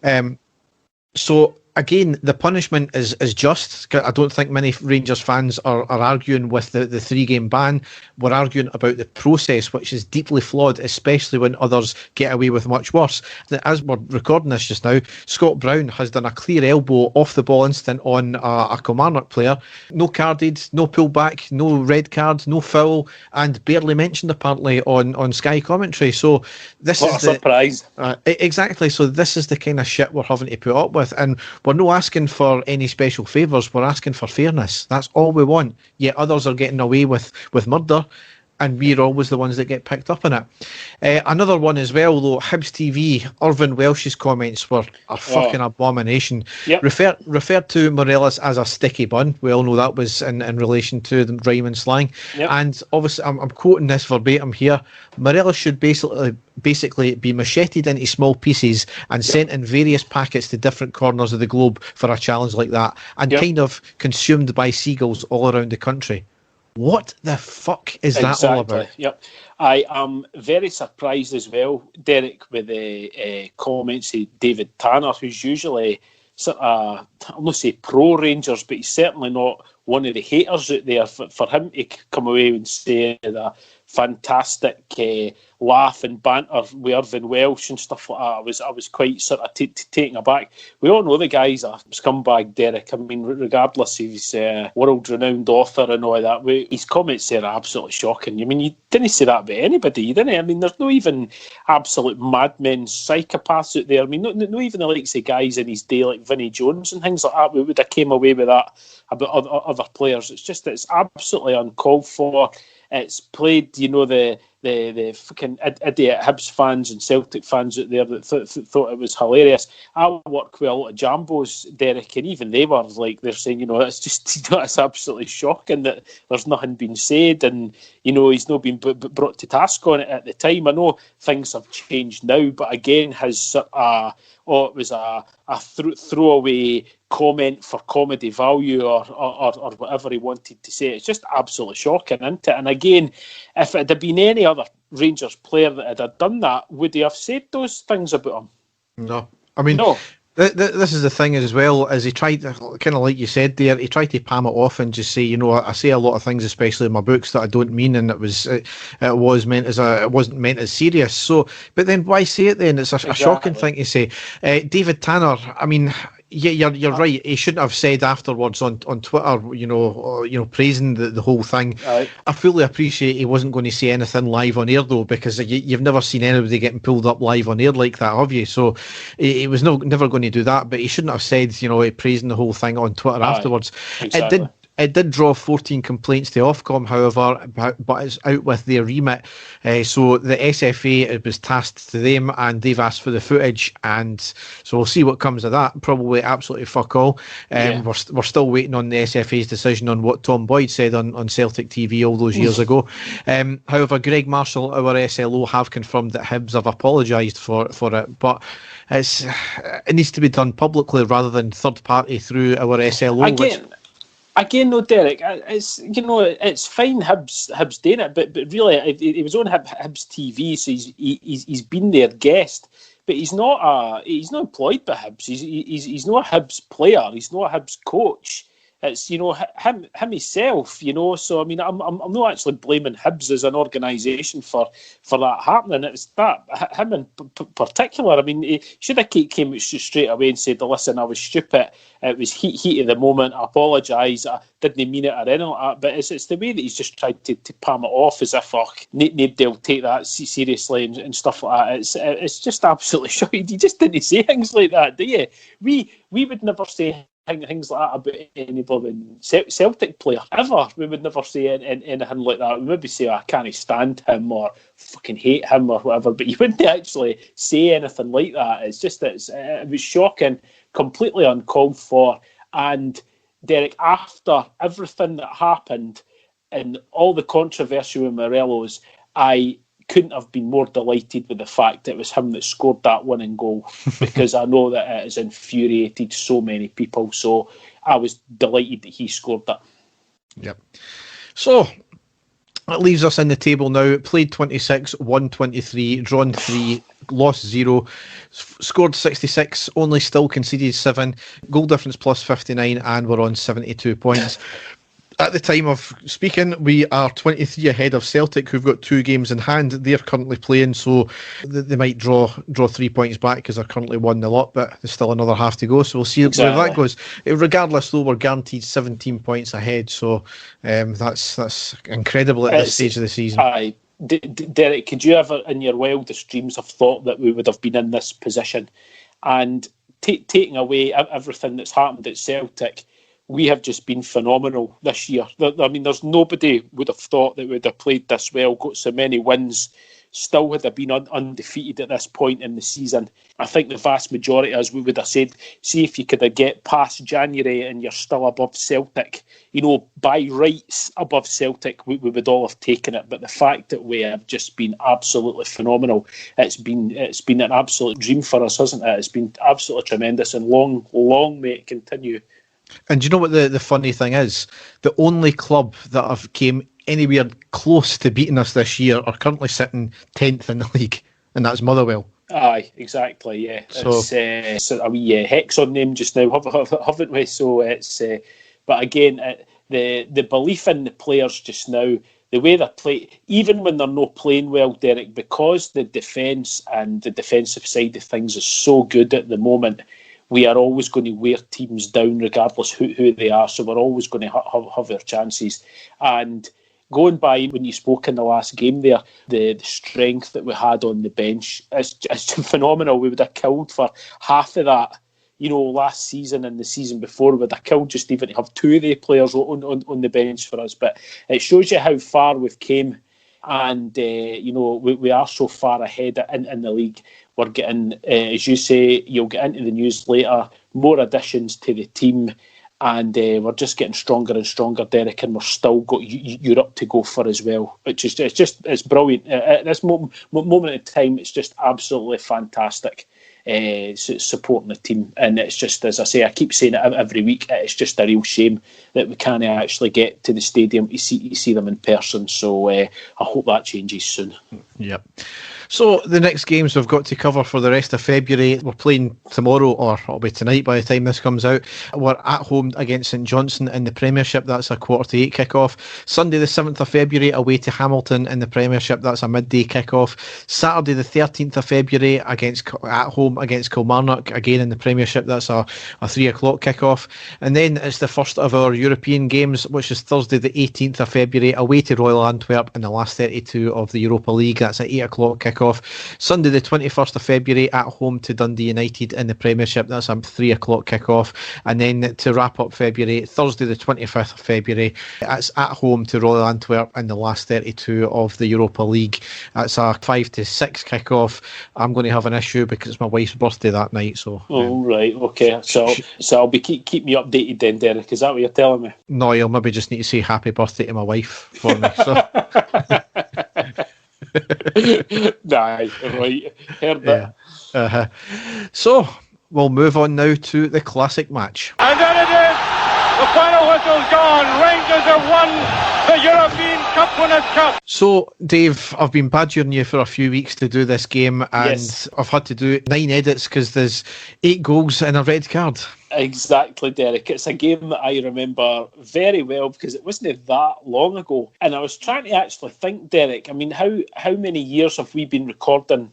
So again, the punishment is just. I don't think many Rangers fans are arguing with the 3-game ban. We're arguing about the process, which is deeply flawed, especially when others get away with much worse. As we're recording this just now, Scott Brown has done a clear elbow off the ball incident on a Kilmarnock player. No carded, no pullback, no red card, no foul, and barely mentioned apparently on Sky commentary. So this what is a surprise. Exactly. So this is the kind of shit we're having to put up with, and we're not asking for any special favours. We're asking for fairness. That's all we want. Yet others are getting away with murder, and we're always the ones that get picked up on it. Another one as well, though, Hibs TV, Irvin Welsh's comments were a fucking abomination. Yep. Referred to Morelos as a sticky bun. We all know that was in relation to the rhyme and slang. Yep. And obviously, I'm quoting this verbatim here. Morelos should basically be macheted into small pieces and sent in various packets to different corners of the globe for a challenge like that, and kind of consumed by seagulls all around the country. What the fuck is that all about? Yep. I am very surprised as well, Derek, with the comments of David Tanner, who's usually sort of, I won't say pro Rangers, but he's certainly not one of the haters out there. For him to come away and say the fantastic laugh and banter with Irvin Welsh and stuff like that, I was quite sort of taken aback. We all know the guy's a scumbag, Derek. I mean, regardless if he's a world-renowned author and all that, his comments there are absolutely shocking. I mean, you didn't say that about anybody, you didn't. I mean, there's no even absolute madmen, psychopaths out there. I mean, not even the likes of guys in his day like Vinnie Jones and things like that. We would have came away with that about other players. It's absolutely uncalled for. It's played, you know, the fucking idiot Hibs fans and Celtic fans out there that thought it was hilarious. I work with a lot of Jambos, Derek, and even they were like, they're saying, you know, it's just, you know, it's absolutely shocking that there's nothing been said, and, you know, he's not been brought to task on it at the time. I know things have changed now, but again, it was a throwaway comment for comedy value or whatever he wanted to say. It's just absolutely shocking, isn't it? And again, if it had been any other Rangers player that had done that, would he have said those things about him? No. I mean, no. This is the thing as well, as he tried to, kind of like you said there, he tried to palm it off and just say, you know, I say a lot of things, especially in my books, that I don't mean, and it wasn't meant as serious. So, but then why say it then? It's a shocking thing to say. David Tanner, I mean, Yeah, you're right. He shouldn't have said afterwards on Twitter, praising the whole thing. Aye. I fully appreciate he wasn't going to say anything live on air though, because you've never seen anybody getting pulled up live on air like that, have you? So he was never going to do that. But he shouldn't have said, praising the whole thing on Twitter afterwards. Exactly. It did draw 14 complaints to Ofcom, however, but it's out with their remit. So the SFA, it was tasked to them, and they've asked for the footage, and so we'll see what comes of that. Probably absolutely fuck all. We're still waiting on the SFA's decision on what Tom Boyd said on Celtic TV all those years ago. However, Greg Marshall, our SLO, have confirmed that Hibs have apologised for it, but it needs to be done publicly rather than third party through our SLO. Again, though, Derek, it's fine Hibs doing it, but really, it was on Hibs TV, so he's been their guest, but he's not employed by Hibs. He's not a Hibs player. He's not a Hibs coach. It's him himself. So I mean, I'm not actually blaming Hibs as an organisation for that happening. It's that him in particular. I mean, he should have came straight away and said, "Listen, I was stupid. It was heat of the moment. I apologise. I didn't mean it or anything like that." But it's the way that he's just tried to palm it off as if nobody will take that seriously and stuff like that. It's just absolutely shocking. You just didn't say things like that, do you? We would never say things like that about any blooming Celtic player ever. We would never say anything like that. We maybe say, I can't stand him or fucking hate him or whatever, but you wouldn't actually say anything like that. It's just that it was shocking, completely uncalled for. And Derek, after everything that happened and all the controversy with Morelos, I couldn't have been more delighted with the fact that it was him that scored that winning goal, because I know that it has infuriated so many people. So I was delighted that he scored that. Yep. So that leaves us in the table now. Played 26, won 23, drawn 3, lost 0, scored 66, only still conceded 7, goal difference plus 59, and we're on 72 points. At the time of speaking, we are 23 ahead of Celtic, who've got 2 games in hand. They're currently playing, so they might draw 3 points back because they're currently 1-0 up, but there's still another half to go. So we'll see where that goes. Regardless, though, we're guaranteed 17 points ahead, so that's incredible at this stage of the season. Derek, could you ever, in your wildest dreams, have thought that we would have been in this position? And taking away everything that's happened at Celtic, we have just been phenomenal this year. I mean, there's nobody would have thought that we would have played this well, got so many wins, still would have been undefeated at this point in the season. I think the vast majority of us, we would have said, see if you could get past January and you're still above Celtic, by rights above Celtic, we would all have taken it. But the fact that we have just been absolutely phenomenal, it's been an absolute dream for us, hasn't it? It's been absolutely tremendous, and long may it continue. And do you know what the funny thing is? The only club that have came anywhere close to beating us this year are currently sitting 10th in the league, and that's Motherwell. Aye, exactly, yeah. So, it's a wee hex on them just now, haven't we? So it's... but again, the belief in the players just now, the way they play, even when they're not playing well, Derek, because the defence and the defensive side of things is so good at the moment, we are always going to wear teams down regardless who they are, so we're always going to have our chances. And going by when you spoke in the last game there, the strength that we had on the bench, it's phenomenal. We would have killed for half of that, last season and the season before. We would have killed just even to have 2 of the players on the bench for us. But it shows you how far we've came, and we are so far ahead in the league. We're getting, as you say, you'll get into the news later, more additions to the team, and we're just getting stronger and stronger, Derek, and we've still got Europe to go for as well, which is it's brilliant. At this moment in time, it's just absolutely fantastic supporting the team. And it's just, as I say, I keep saying it every week, it's just a real shame that we can't actually get to the stadium to see them in person. So I hope that changes soon. Yep. So the next games we've got to cover for the rest of February, we're playing tomorrow, or it'll be tonight by the time this comes out. We're at home against St Johnstone in the Premiership, that's a 7:45 kick-off. Sunday the 7th of February away to Hamilton in the Premiership, that's a midday kick-off. Saturday the 13th of February at home against Kilmarnock, again in the Premiership, that's a 3 o'clock kick-off. And then it's the first of our European games, which is Thursday the 18th of February away to Royal Antwerp in the last 32 of the Europa League, that's an 8 o'clock kick-off. Sunday the 21st of February at home to Dundee United in the Premiership, that's a 3 o'clock kick-off. And then to wrap up February, Thursday the 25th of February, it's at home to Royal Antwerp in the last 32 of the Europa League, that's a 5 to 6 kick-off. I'm going to have an issue because it's my wife's birthday that night. So. Oh, right, okay. So I'll be keep me updated then, Derek. Is that what you're telling me? No, you'll maybe just need to say happy birthday to my wife for me. So. Nah, right. Heard that. Yeah. So we'll move on now to the classic match. And there it is! The final whistle's gone. Rangers have won the European Cup Winners' Cup. So, Dave, I've been badgering you for a few weeks to do this game, and yes, I've had to do 9 edits because there's 8 goals and a red card. Exactly, Derek. It's a game that I remember very well because it wasn't that long ago. And I was trying to actually think, Derek, I mean, how many years have we been recording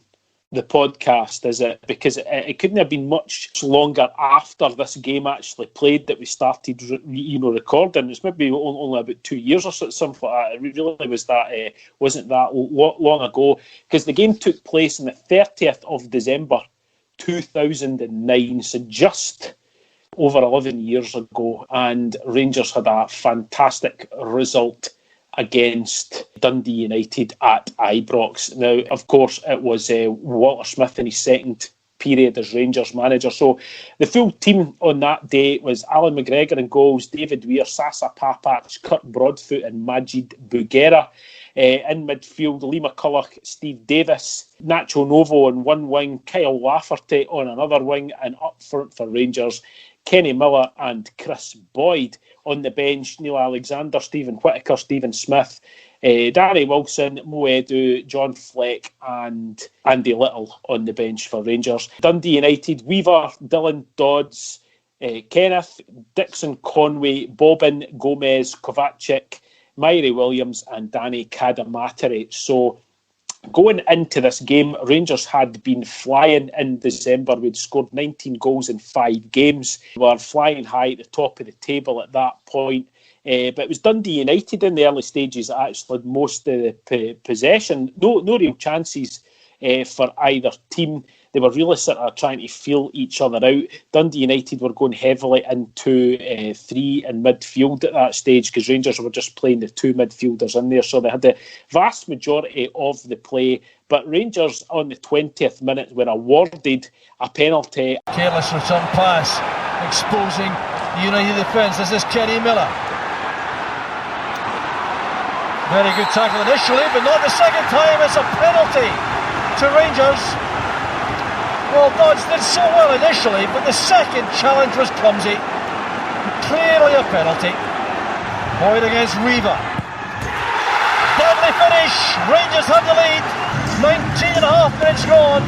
the podcast? Is it because it couldn't have been much longer after this game actually played that we started recording? It's maybe only about 2 years or something like that. It really wasn't that long ago, because the game took place on the 30th of December 2009, so just over 11 years ago, and Rangers had a fantastic result against Dundee United at Ibrox. Now, of course, it was Walter Smith in his second period as Rangers manager. So the full team on that day was Alan McGregor in goals, David Weir, Sasa Papac, Kurt Broadfoot and Majid Bugera. In midfield, Lee McCulloch, Steve Davis, Nacho Novo on one wing, Kyle Lafferty on another wing, and up front for Rangers, Kenny Miller and Chris Boyd. On the bench, Neil Alexander, Stephen Whittaker, Stephen Smith, Danny Wilson, Mo Edu, John Fleck and Andy Little on the bench for Rangers. Dundee United, Weaver, Dylan Dodds, Kenneth, Dixon Conway, Bobbin, Gomez, Kovacic, Myrie Williams and Danny Cadamateri. So going into this game, Rangers had been flying in December. We'd scored 19 goals in 5 games. We were flying high at the top of the table at that point. But it was Dundee United in the early stages that actually had most of the possession. No real chances for either team. They were really sort of trying to feel each other out. Dundee United were going heavily into 3 in midfield at that stage because Rangers were just playing the 2 midfielders in there. So they had the vast majority of the play. But Rangers on the 20th minute were awarded a penalty. Careless return pass, exposing the United defence. This is Kenny Miller. Very good tackle initially, but not the second time. It's a penalty to Rangers. Well, Dodds did so well initially, but the second challenge was clumsy. Clearly a penalty. Boyd against Weaver. Deadly finish. Rangers have the lead. 19 and a half minutes gone.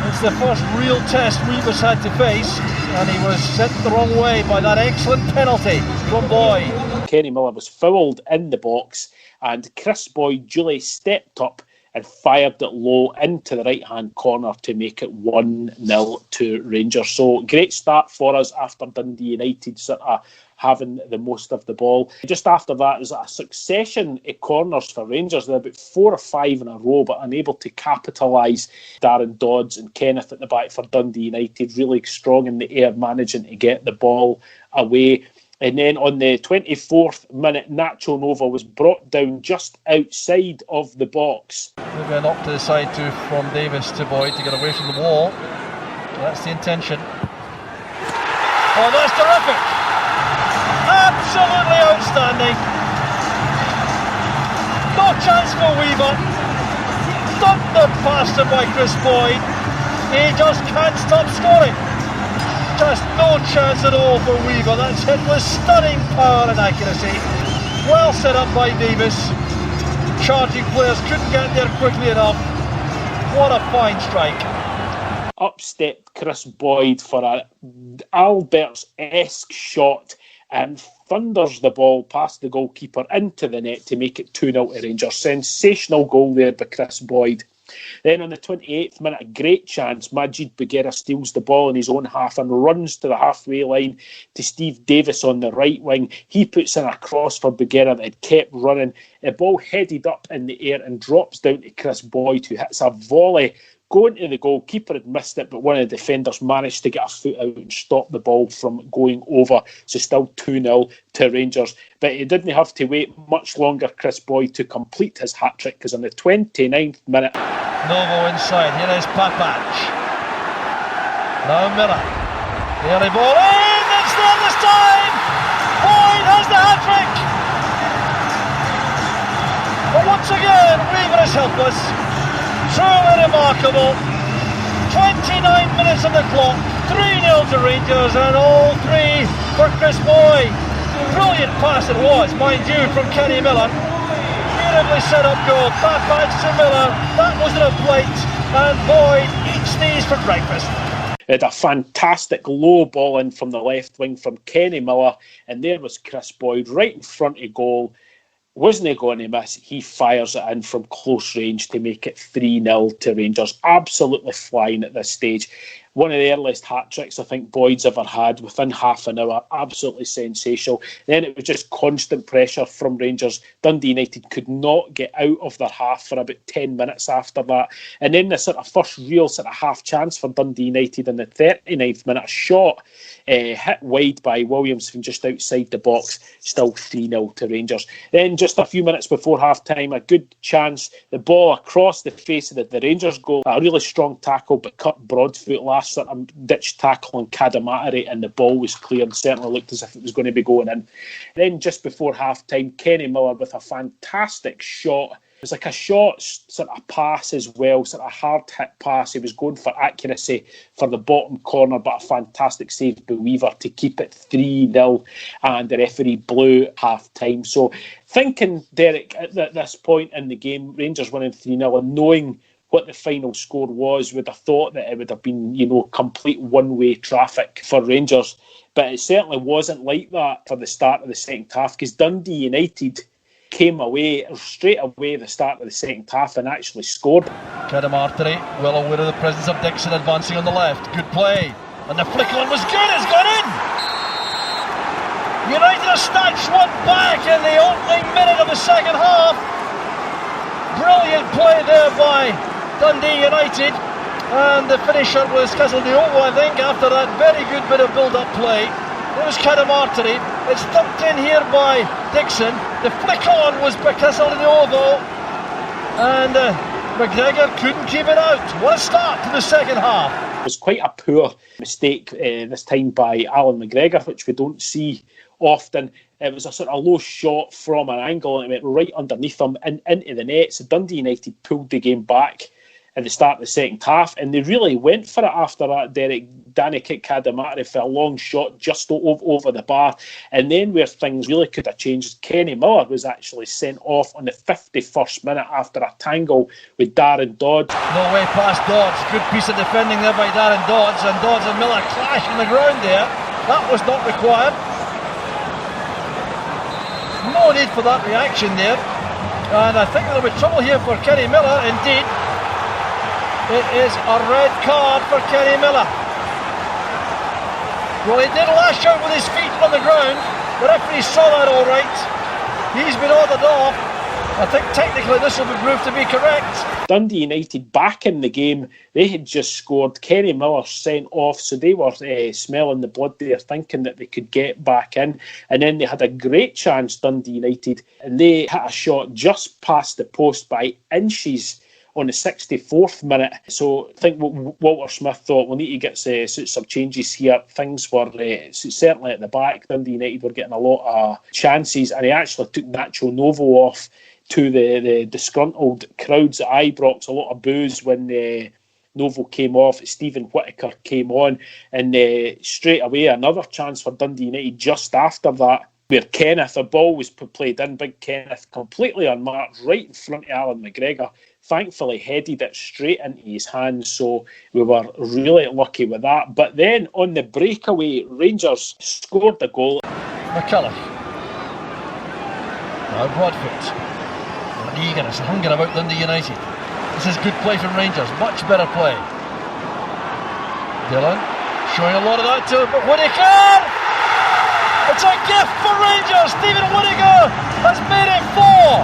It's the first real test Weaver's had to face, and he was sent the wrong way by that excellent penalty from Boyd. Kenny Miller was fouled in the box, and Chris Boyd duly stepped up and fired it low into the right-hand corner to make it 1-0 to Rangers. So great start for us after Dundee United sort of having the most of the ball. Just after that, was a succession of corners for Rangers. They're about 4 or 5 in a row, but unable to capitalise. Darren Dodds and Kenneth at the back for Dundee United, really strong in the air, managing to get the ball away. And then on the 24th minute, Nacho Nova was brought down just outside of the box. Maybe a knock to the side too from Davis to Boyd to get away from the wall. That's the intention. Oh, that's terrific! Absolutely outstanding. No chance for Weaver. Thundered past him by Chris Boyd. He just can't stop scoring. Just no chance at all for Weaver. That's hit with stunning power and accuracy. Well set up by Davis. Charging players couldn't get there quickly enough. What a fine strike. Up stepped Chris Boyd for a Alberts-esque shot and thunders the ball past the goalkeeper into the net to make it 2-0 to Rangers. Sensational goal there by Chris Boyd. Then on the 28th minute, a great chance. Majid Bugera steals the ball in his own half and runs to the halfway line to Steve Davis on the right wing. He puts in a cross for Bugera that had kept running. The ball headed up in the air and drops down to Chris Boyd, who hits a volley going to the goal. Keeper had missed it, but one of the defenders managed to get a foot out and stop the ball from going over. So still 2-0 to Rangers. But he didn't have to wait much longer, Chris Boyd, to complete his hat-trick, because on the 29th minute... Novo inside, here is Papac. Now Miller. The early ball in, it's there this time! Boyd has the hat-trick! But once again, Weaver is helpless. Truly remarkable. 29 minutes on the clock, 3-0 to Rangers, and all three for Chris Boyd. Brilliant pass it was, mind you, from Kenny Miller. Beautifully set up goal, Papac to Miller, that wasn't a plate, and Boyd eats these for breakfast. Had a fantastic low ball in from the left wing from Kenny Miller, and there was Chris Boyd right in front of goal. Wasn't he going to miss? He fires it in from close range to make it 3-0 to Rangers. Absolutely flying at this stage. One of the earliest hat-tricks I think Boyd's ever had within half an hour. Absolutely sensational. Then it was just constant pressure from Rangers. Dundee United could not get out of their half for about 10 minutes after that. And then the sort of first real sort of half chance for Dundee United in the 39th minute, a shot hit wide by Williams from just outside the box. Still 3-0 to Rangers. Then just a few minutes before half-time, a good chance. The ball across the face of the Rangers goal. A really strong tackle, but cut Broadfoot last sort of ditch tackle on Cadamatari, and the ball was cleared. Certainly looked as if it was going to be going in. Then just before half-time, Kenny Miller with a fantastic shot. It was like a short sort of pass as well, sort of hard hit pass. He was going for accuracy for the bottom corner, but a fantastic save by Weaver to keep it 3-0, and the referee blew half-time. So thinking, Derek, at this point in the game, Rangers winning 3-0 and knowing what the final score was, would have thought that it would have been, complete one-way traffic for Rangers. But it certainly wasn't like that for the start of the second half, because Dundee United came away straight away at the start of the second half and actually scored. Cadamarteri, well aware of the presence of Dixon advancing on the left. Good play. And the flick on was good. It's gone in. United have snatched one back in the opening minute of the second half. Brilliant play there by Dundee United. And the finisher was Casalnuovo, I think, after that very good bit of build-up play. It was Cadamarteri. It's dumped in here by Dixon. The flick on was by Casalnuovo. And McGregor couldn't keep it out. What a start to the second half. It was quite a poor mistake this time by Alan McGregor, which we don't see often. It was a sort of low shot from an angle and it went right underneath him and into the net. So Dundee United pulled the game back at the start of the second half, and they really went for it after that. Derek, Danny kicked Cadamarteri for a long shot just over the bar, and then where things really could have changed, Kenny Miller was actually sent off on the 51st minute after a tangle with Darren Dodds. No way past Dodds. Good piece of defending there by Darren Dodds, and Dodds and Miller clash on the ground there. That was not required. No need for that reaction there, and I think there'll be trouble here for Kenny Miller. Indeed, it is a red card for Kenny Miller. Well, he did lash out with his feet on the ground. The referee saw that all right. He's been ordered off. I think technically this will be proved to be correct. Dundee United back in the game. They had just scored. Kenny Miller sent off, so they were smelling the blood there, thinking that they could get back in. And then they had a great chance, Dundee United, and they hit a shot just past the post by inches on the 64th minute. So I think Walter Smith thought we'll need to get some changes here. Things were certainly at the back. Dundee United were getting a lot of chances, and he actually took Nacho Novo off to the disgruntled crowds at Ibrox. A lot of boos when Novo came off. Stephen Whittaker came on, and straight away another chance for Dundee United just after that, where Kenneth, a ball was played in, big Kenneth, completely unmarked, right in front of Alan McGregor. thankfully headed it straight into his hands, so we were really lucky with that. But then on the breakaway, Rangers scored a goal. McCulloch. Now Broadfoot. An eagerness and hunger about Dundee United. This is good play from Rangers, much better play. Dillon showing a lot of that to him, but Whittaker! It's a gift for Rangers! Stephen Whittaker has made it 4!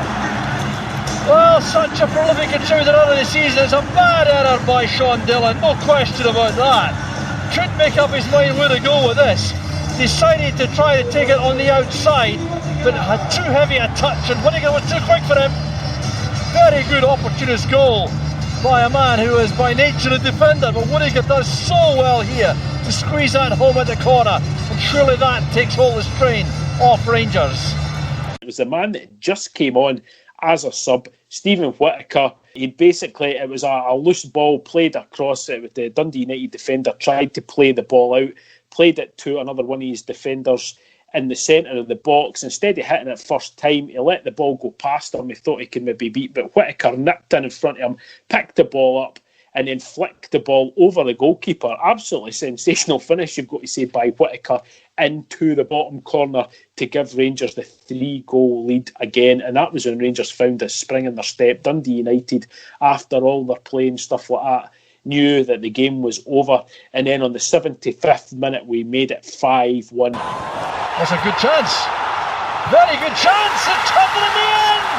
Well, such a prolific contributor early in the season. It's a bad error by Sean Dillon, no question about that. Couldn't make up his mind where to go with this. Decided to try to take it on the outside, but had too heavy a touch, and Whittaker was too quick for him. Very good opportunist goal by a man who is by nature a defender, but Whittaker does so well here to squeeze that home at the corner, and surely that takes all the strain off Rangers. It was the man that just came on as a sub, Stephen Whittaker. It was a loose ball played across it with the Dundee United defender, tried to play the ball out, played it to another one of his defenders in the centre of the box. Instead of hitting it first time, he let the ball go past him. He thought he could maybe beat, but Whittaker nipped in front of him, picked the ball up, and then flicked the ball over the goalkeeper. Absolutely sensational finish, you've got to say, by Whittaker into the bottom corner to give Rangers the 3-goal lead again. And that was when Rangers found a spring in their step. Dundee United, after all their playing stuff like that, knew that the game was over. And then on the 75th minute, we made it 5-1. That's a good chance. Very good chance. It turned it in the end.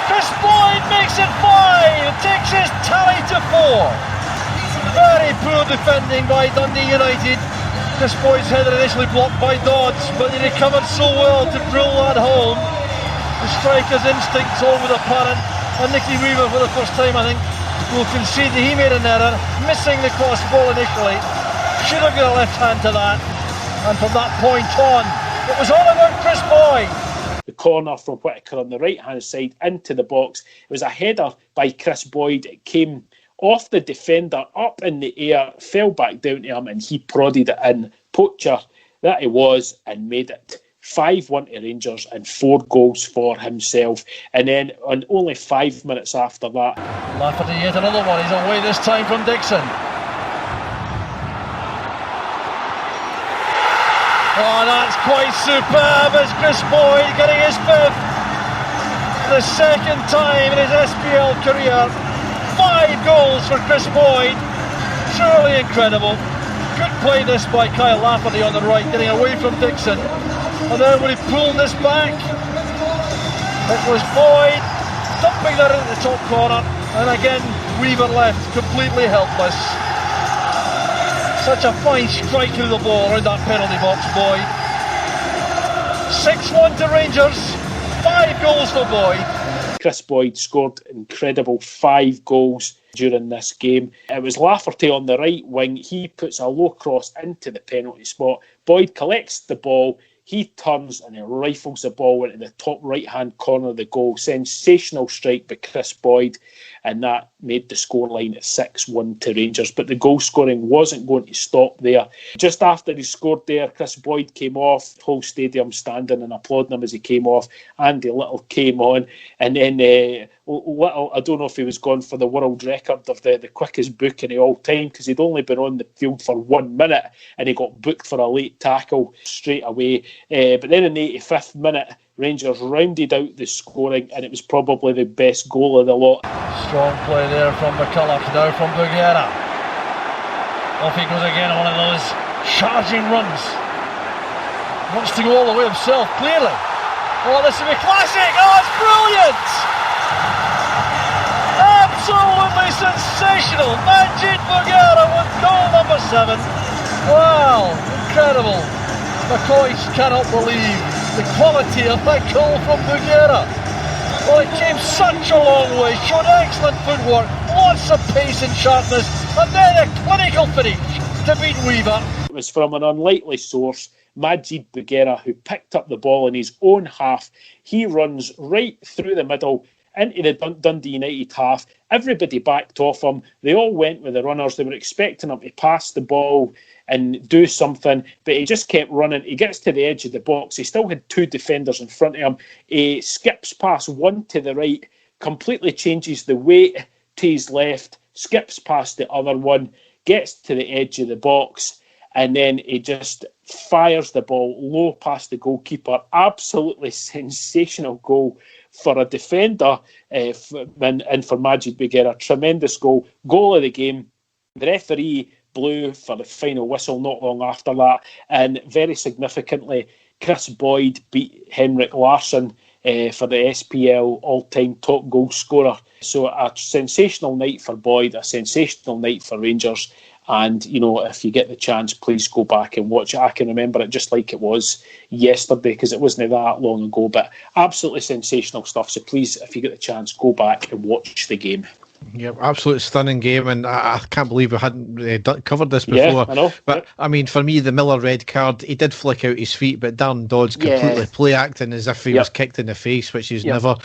Chris Boyd makes it 5. It takes his tally to 4. Very poor defending by Dundee United. Chris Boyd's header initially blocked by Dodds, but he recovered so well to drill that home. The striker's instincts all with apparent, and Nicky Weaver for the first time, I think, will concede that he made an error, missing the cross ball initially. Should have got a left hand to that, and from that point on, it was all about Chris Boyd. The corner from Whittaker on the right hand side into the box. It was a header by Chris Boyd. It came off the defender, up in the air, fell back down to him, and he prodded it in. Poacher that he was, and made it 5-1 to Rangers and 4 goals for himself. And then on only 5 minutes after that, Lafferty yet another one. He's away this time from Dixon. Oh, that's quite superb as Chris Boyd getting his 5th. The second time in his SPL career. 5 goals for Chris Boyd. Truly incredible. Good play this by Kyle Lafferty on the right, getting away from Dixon. And then when he pulled this back, it was Boyd dumping that into the top corner. And again, Weaver left completely helpless. Such a fine strike through the ball around that penalty box, Boyd. 6-1 to Rangers. 5 goals for Boyd. Chris Boyd scored incredible 5 goals during this game. It was Lafferty on the right wing. He puts a low cross into the penalty spot. Boyd collects the ball. He turns and he rifles the ball into the top right-hand corner of the goal. Sensational strike by Chris Boyd, and that made the scoreline at 6-1 to Rangers. But the goal scoring wasn't going to stop there. Just after he scored there, Chris Boyd came off, whole stadium standing and applauding him as he came off. Andy Little came on, and then Little, I don't know if he was going for the world record of the quickest booking of all time, because he'd only been on the field for 1 minute and he got booked for a late tackle straight away. But then in the 85th minute, Rangers rounded out the scoring, and it was probably the best goal of the lot. Strong play there from McCulloch, now from Bugera. Off he goes again on one of those charging runs. Wants to go all the way himself, clearly. Oh, this will be classic! Oh, it's brilliant! Absolutely sensational! Majid Bugera with goal number 7. Wow, incredible. McCoy cannot believe the quality of that goal from Bugera. Well, it came such a long way, showed excellent footwork, lots of pace and sharpness, and then a clinical finish to beat Weaver. It was from an unlikely source, Majid Bugera, who picked up the ball in his own half. He runs right through the middle into the Dundee United half. Everybody backed off him. They all went with the runners. They were expecting him to pass the ball and do something, but he just kept running. He gets to the edge of the box. He still had 2 defenders in front of him. He skips past one to the right, completely changes the weight to his left, skips past the other one, gets to the edge of the box, and then he just fires the ball low past the goalkeeper. Absolutely sensational goal for a defender and for Majid Beguera. Tremendous goal. Goal of the game. The referee blew for the final whistle not long after that. And very significantly, Chris Boyd beat Henrik Larsson for the SPL all-time top goal scorer. So a sensational night for Boyd, a sensational night for Rangers. And, if you get the chance, please go back and watch it. I can remember it just like it was yesterday because it wasn't that long ago, but absolutely sensational stuff. So please, if you get the chance, go back and watch the game. Yeah, absolutely stunning game, and I can't believe we hadn't covered this before. Yeah, I know. But I mean, for me, the Miller red card, he did flick out his feet, but Darren Dodds completely play acting as if he was kicked in the face, which he's never.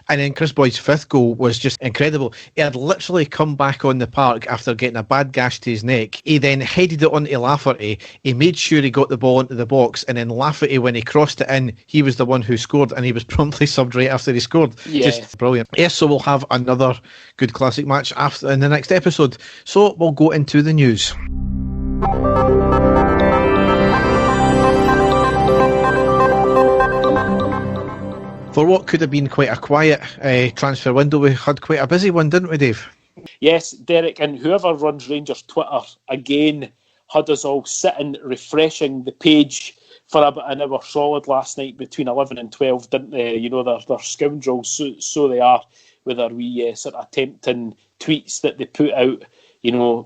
And then Chris Boyd's fifth goal was just incredible. He had literally come back on the park after getting a bad gash to his neck. He then headed it onto Lafferty. He made sure he got the ball into the box, and then Lafferty, when he crossed it in, he was the one who scored, and he was promptly subbed right after he scored. Just brilliant. Yes, so we'll have another good classic match after in the next episode. So we'll go into the news. For what could have been quite a quiet transfer window, we had quite a busy one, didn't we, Dave? Yes, Derek, and whoever runs Rangers Twitter again had us all sitting refreshing the page for about an hour solid last night between 11 and 12, didn't they? They're scoundrels, so they are, with their wee sort of tempting tweets that they put out,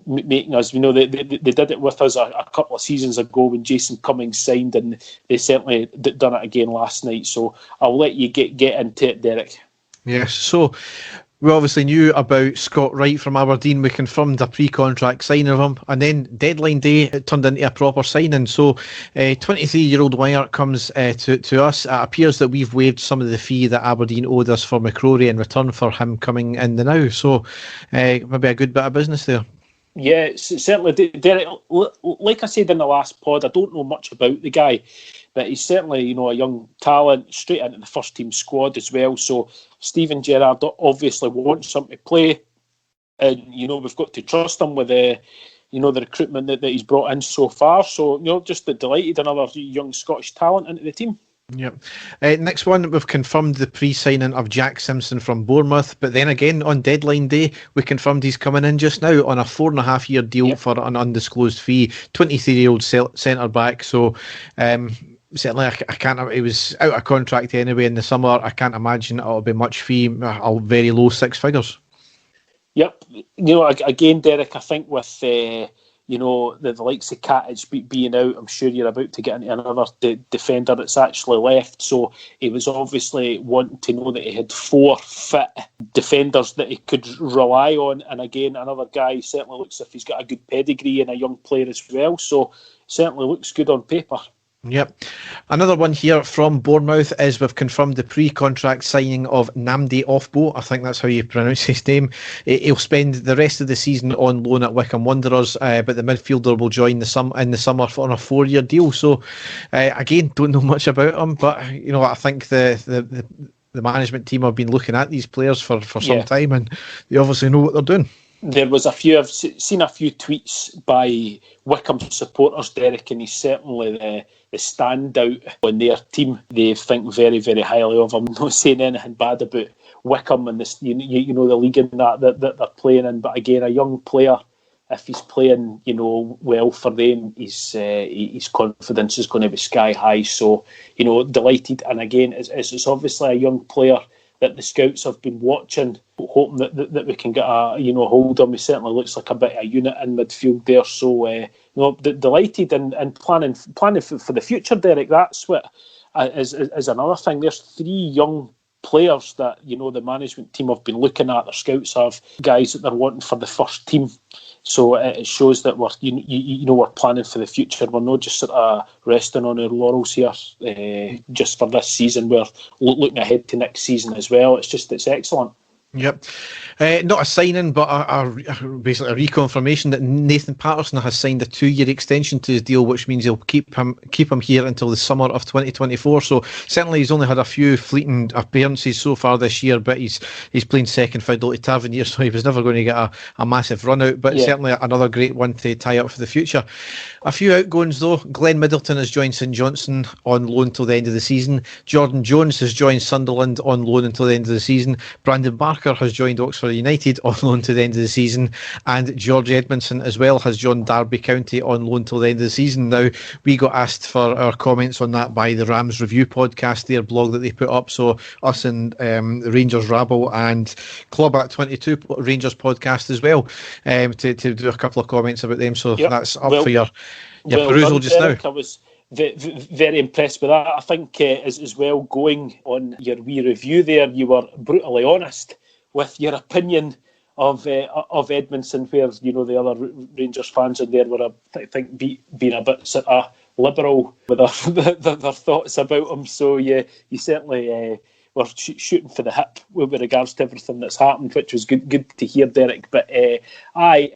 making us, they did it with us a couple of seasons ago when Jason Cummings signed, and they certainly done it again last night. So I'll let you get into it, Derek. Yes, so we obviously knew about Scott Wright from Aberdeen. We confirmed a pre-contract signing of him, and then deadline day it turned into a proper signing. So 23-year-old winger comes to us. It appears that we've waived some of the fee that Aberdeen owed us for McCrory in return for him coming in the now. So maybe a good bit of business there. Yeah, certainly, Derek. Like I said in the last pod, I don't know much about the guy, but he's certainly, a young talent, straight into the first team squad as well. So Steven Gerrard obviously wants him to play, and we've got to trust him with the recruitment that he's brought in so far. So just delighted another young Scottish talent into the team. Yep. Next one, we've confirmed the pre-signing of Jack Simpson from Bournemouth, but then again on deadline day we confirmed he's coming in just now on a 4.5-year deal for an undisclosed fee. 23-year-old centre back. So certainly I can't. He was out of contract anyway in the summer. I can't imagine it'll be much fee. A very low six figures. Yep. Again, Derek, I think with the likes of Katic being out, I'm sure you're about to get into another defender that's actually left. So he was obviously wanting to know that he had 4 fit defenders that he could rely on. And again, another guy certainly looks as if he's got a good pedigree and a young player as well. So certainly looks good on paper. Yep. Another one here from Bournemouth is we've confirmed the pre-contract signing of Nnamdi Offbo. I think that's how you pronounce his name. He'll spend the rest of the season on loan at Wycombe Wanderers, but the midfielder will join in the summer on a 4-year deal. So again, don't know much about him, but I think the management team have been looking at these players for some time, and they obviously know what they're doing. There was I've seen a few tweets by Wycombe supporters, Derek, and he's certainly the standout on their team. They think very, very highly of him. Not saying anything bad about Wycombe and this, the league and that they're playing in. But again, a young player, if he's playing, well for them, his confidence is going to be sky high. So, delighted. And again, it's obviously a young player that the scouts have been watching, hoping that we can get a hold of him. He certainly looks like a bit of a unit in midfield there. So delighted and planning for the future, Derek. That's what is another thing. There's 3 young players that the management team have been looking at. Their scouts have guys that they're wanting for the first team. So it shows that we're we're planning for the future. We're not just sort of resting on our laurels here just for this season. We're looking ahead to next season as well. It's excellent. Yep. Not a signing, but basically a reconfirmation that Nathan Patterson has signed a 2-year extension to his deal, which means he'll keep him here until the summer of 2024. So certainly he's only had a few fleeting appearances so far this year, but he's playing second fiddle to Tavernier, so he was never going to get a massive run out. But certainly another great one to tie up for the future. A few outgoings though. Glenn Middleton has joined St Johnstone on loan till the end of the season. Jordan Jones has joined Sunderland on loan until the end of the season. Brandon Barker has joined Oxford United on loan to the end of the season, and George Edmondson as well has joined Derby County on loan till the end of the season. Now, we got asked for our comments on that by the Rams Review podcast, their blog that they put up, so us and the Rangers Rabble and Club at 22 Rangers podcast as well, to do a couple of comments about them, so that's up for your perusal just now. I was very impressed with that. I think as well, going on your wee review there, you were brutally honest with your opinion of Edmondson, where the other Rangers fans in there were, I think, being a bit sort of liberal with their thoughts about him. So you certainly were shooting for the hip with regards to everything that's happened, which was good to hear, Derek. But I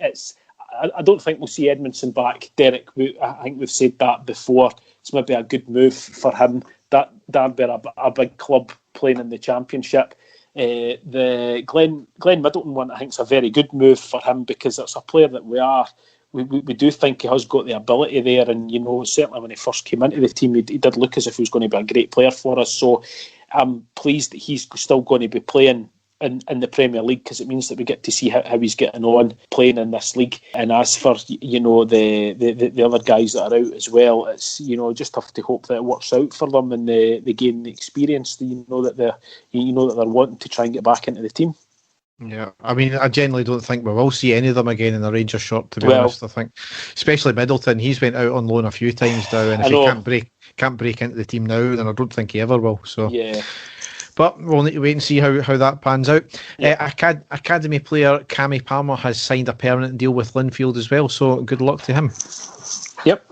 don't think we'll see Edmondson back, Derek. I think we've said that before. It's maybe a good move for him. That'd be a big club playing in the Championship. The Glenn Middleton one, I think, is a very good move for him, because it's a player that we do think he has got the ability there. And certainly when he first came into the team, he did look as if he was going to be a great player for us. So I'm pleased that he's still going to be playing in the Premier League, because it means that we get to see how he's getting on playing in this league. And as for the other guys that are out as well, it's just have to hope that it works out for them and they gain the experience that they're wanting to try and get back into the team. Yeah, I mean, I generally don't think we will see any of them again in the Rangers shirt, to be honest. I think, especially Middleton, he's went out on loan a few times now, and if he can't break into the team now, then I don't think he ever will. So yeah. But we'll need to wait and see how that pans out. Yeah. Academy player Cammy Palmer has signed a permanent deal with Linfield as well, so good luck to him. Yep.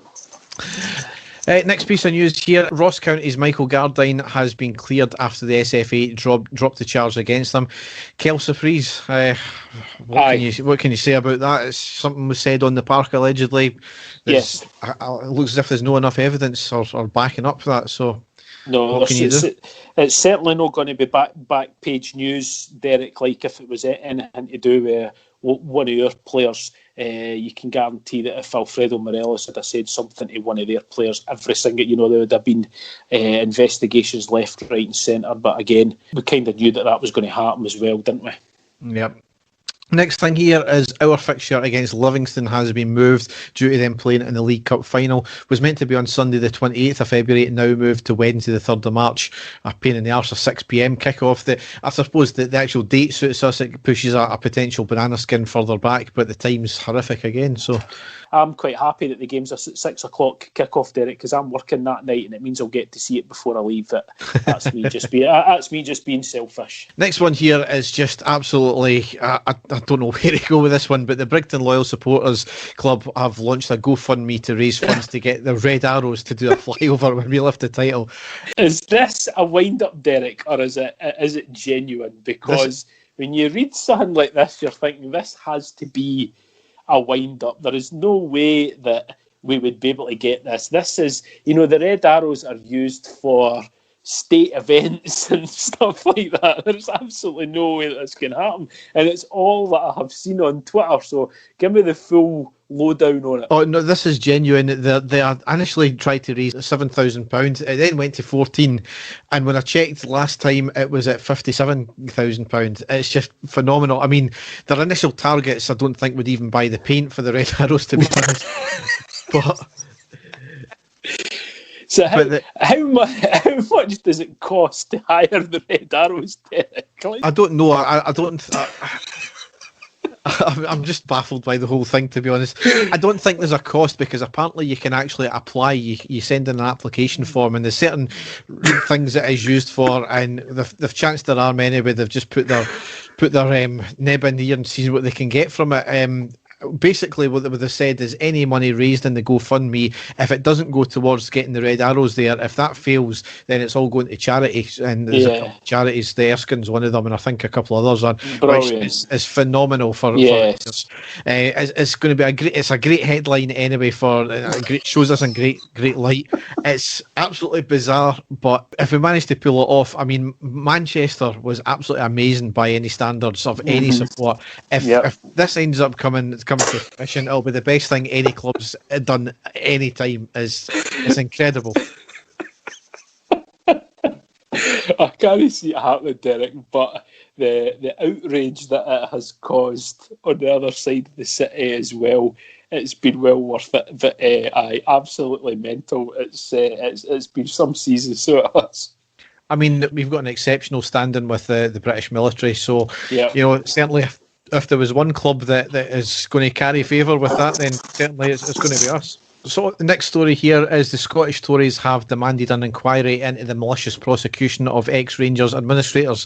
Next piece of news here. Ross County's Michael Gardine has been cleared after the SFA dropped the charge against them. Quelle surprise. What can you say about that? It's something was said on the park allegedly. Yes. It looks as if there's no enough evidence or backing up for that, so... No, it's certainly not going to be back page news, Derek. Like if it was anything to do with one of your players, you can guarantee that if Alfredo Morelos had said something to one of their players, every single, there would have been investigations left, right, and centre. But again, we kind of knew that was going to happen as well, didn't we? Yep. Next thing here is our fixture against Livingston has been moved due to them playing in the League Cup final. Was meant to be on Sunday the 28th of February, now moved to Wednesday the 3rd of March. A pain in the arse, a 6pm kick-off. I suppose the actual date suits us. It pushes a potential banana skin further back, but the time's horrific again. So I'm quite happy that the game's a 6 o'clock kick-off, Derek, because I'm working that night and it means I'll get to see it before I leave. But that's me just being selfish. Next one here is just absolutely... I don't know where to go with this one, but the Brigton Loyal Supporters Club have launched a GoFundMe to raise funds to get the Red Arrows to do a flyover when we lift the title. Is this a wind-up, Derek, or is it genuine? Because when you read something like this, you're thinking this has to be a wind-up. There is no way that we would be able to get this. This is, the Red Arrows are used for state events and stuff like that. There's absolutely no way that this can happen. And it's all that I have seen on Twitter. So give me the full lowdown on it. Oh, no, this is genuine. They initially tried to raise £7,000. It then went to 14. And when I checked last time, it was at £57,000. It's just phenomenal. I mean, their initial targets, I don't think would even buy the paint for the Red Arrows, to be honest. But... So how much does it cost to hire the Red Arrows, Derek? I don't know. I don't... I'm just baffled by the whole thing, to be honest. I don't think there's a cost, because apparently you can actually apply. You send in an application form, and there's certain things that is used for, and they've chanced their arm anyway. They've just put their neb in here and seen what they can get from it. basically what they said is any money raised in the GoFundMe, if it doesn't go towards getting the red arrows there, if that fails, then it's all going to charities. And there's a couple of charities, the Erskine's one of them, and I think a couple of others are, brilliant. Which is phenomenal for Yes. it's going to be a great headline anyway, shows us in great light. It's absolutely bizarre, but if we manage to pull it off, I mean, Manchester was absolutely amazing by any standards of any support. If this ends up coming to fruition, it'll be the best thing any club's done any time. It's incredible. I can't see it happening, Derek, but the outrage that it has caused on the other side of the city as well, it's been well worth it. But absolutely mental. It's been some season, so it has. I mean, we've got an exceptional standing with the British military, so certainly if there was one club that is going to carry favour with that, then certainly it's going to be us. So the next story here is the Scottish Tories have demanded an inquiry into the malicious prosecution of ex-Rangers administrators.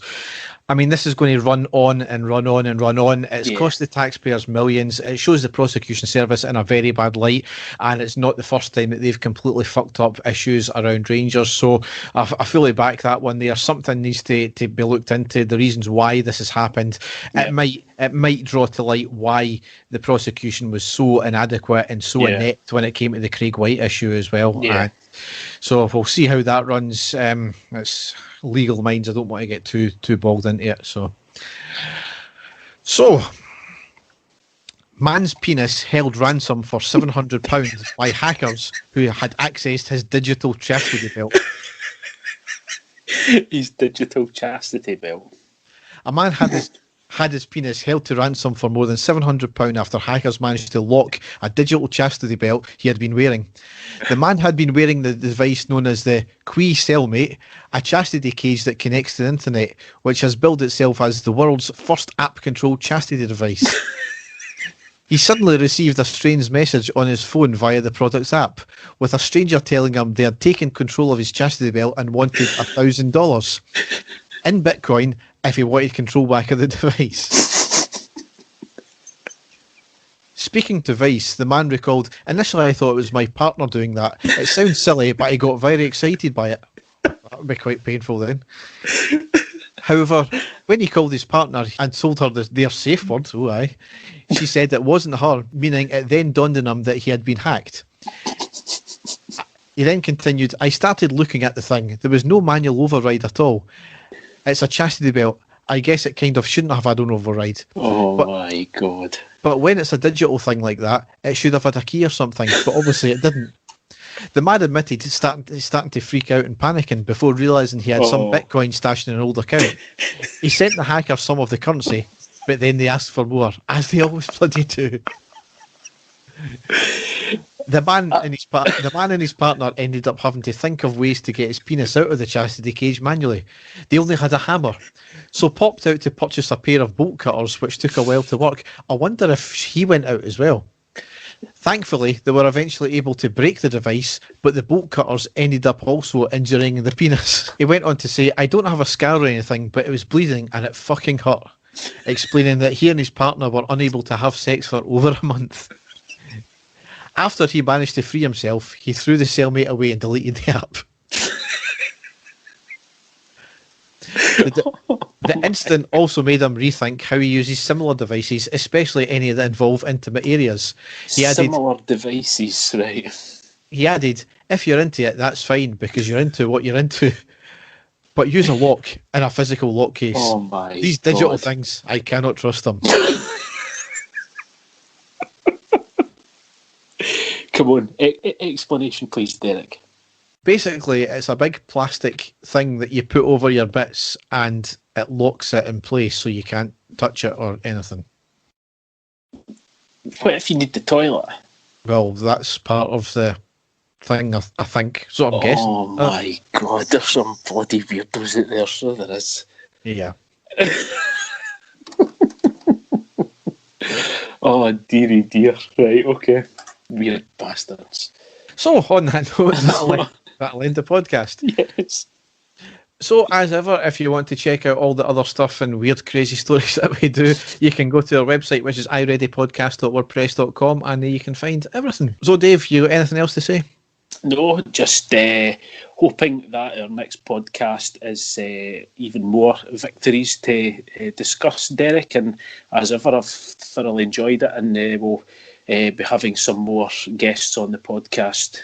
I mean, this is going to run on and run on and run on. It's cost the taxpayers millions. It shows the prosecution service in a very bad light, and it's not the first time that they've completely fucked up issues around Rangers. So I fully back that one there. Something needs to be looked into, the reasons why this has happened. It might draw to light why the prosecution was so inadequate and so inept when it came to the Craig White issue as well. So we'll see how that runs. It's legal minds. I don't want to get too bogged into it. So man's penis held ransom for £700 by hackers who had accessed his digital chastity belt. His digital chastity belt. A man had his penis held to ransom for more than £700 after hackers managed to lock a digital chastity belt he had been wearing. The man had been wearing the device known as the Qui Cellmate, a chastity cage that connects to the internet, which has billed itself as the world's first app-controlled chastity device. He suddenly received a strange message on his phone via the product's app, with a stranger telling him they had taken control of his chastity belt and wanted $1,000 in Bitcoin if he wanted control back of the device. Speaking to Vice, the man recalled, "Initially I thought it was my partner doing that. It sounds silly, but I got very excited by it." That would be quite painful then. However, when he called his partner and told her their safe word, she said it wasn't her, meaning it then dawned on him that he had been hacked. He then continued, "I started looking at the thing. There was no manual override at all. It's a chastity belt. I guess it kind of shouldn't have had an override." My God. But when it's a digital thing like that, it should have had a key or something, but obviously it didn't. The man admitted he's starting to freak out and panicking before realising he had some Bitcoin stashed in an old account. He sent the hacker some of the currency, but then they asked for more, as they always bloody do. The man and his partner ended up having to think of ways to get his penis out of the chastity cage manually. They only had a hammer, so popped out to purchase a pair of bolt cutters, which took a while to work. I wonder if he went out as well. Thankfully, they were eventually able to break the device, but the bolt cutters ended up also injuring the penis. He went on to say, "I don't have a scar or anything, but it was bleeding and it fucking hurt," explaining that he and his partner were unable to have sex for over a month. After he managed to free himself, he threw the cellmate away and deleted the app. The incident also made him rethink how he uses similar devices, especially any that involve intimate areas. Similar devices, right? He added, "If you're into it, that's fine, because you're into what you're into. But use a lock in a physical lock case. These digital things, I cannot trust them." Come on, explanation please, Derek. Basically, it's a big plastic thing that you put over your bits and it locks it in place so you can't touch it or anything. What if you need the toilet? Well, that's part of the thing, I think. So I'm guessing. Oh my God, there's some bloody weirdos out there, so there is. Yeah. Oh, dearie dear. Right, okay. Weird bastards. So, on that note, that'll end the podcast. Yes. So, as ever, if you want to check out all the other stuff and weird, crazy stories that we do, you can go to our website, which is ireadypodcast.wordpress.com, and there you can find everything. So, Dave, you got anything else to say? No, just hoping that our next podcast is even more victories to discuss, Derek. And as ever, I've thoroughly enjoyed it, and we'll be having some more guests on the podcast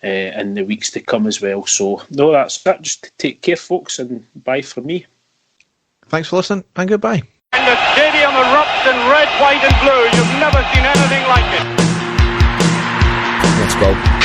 in the weeks to come as well. So, no, that's it. Just take care, folks, and bye from me. Thanks for listening, and goodbye. And the stadium erupts in red, white and blue. You've never seen anything like it. Let's go.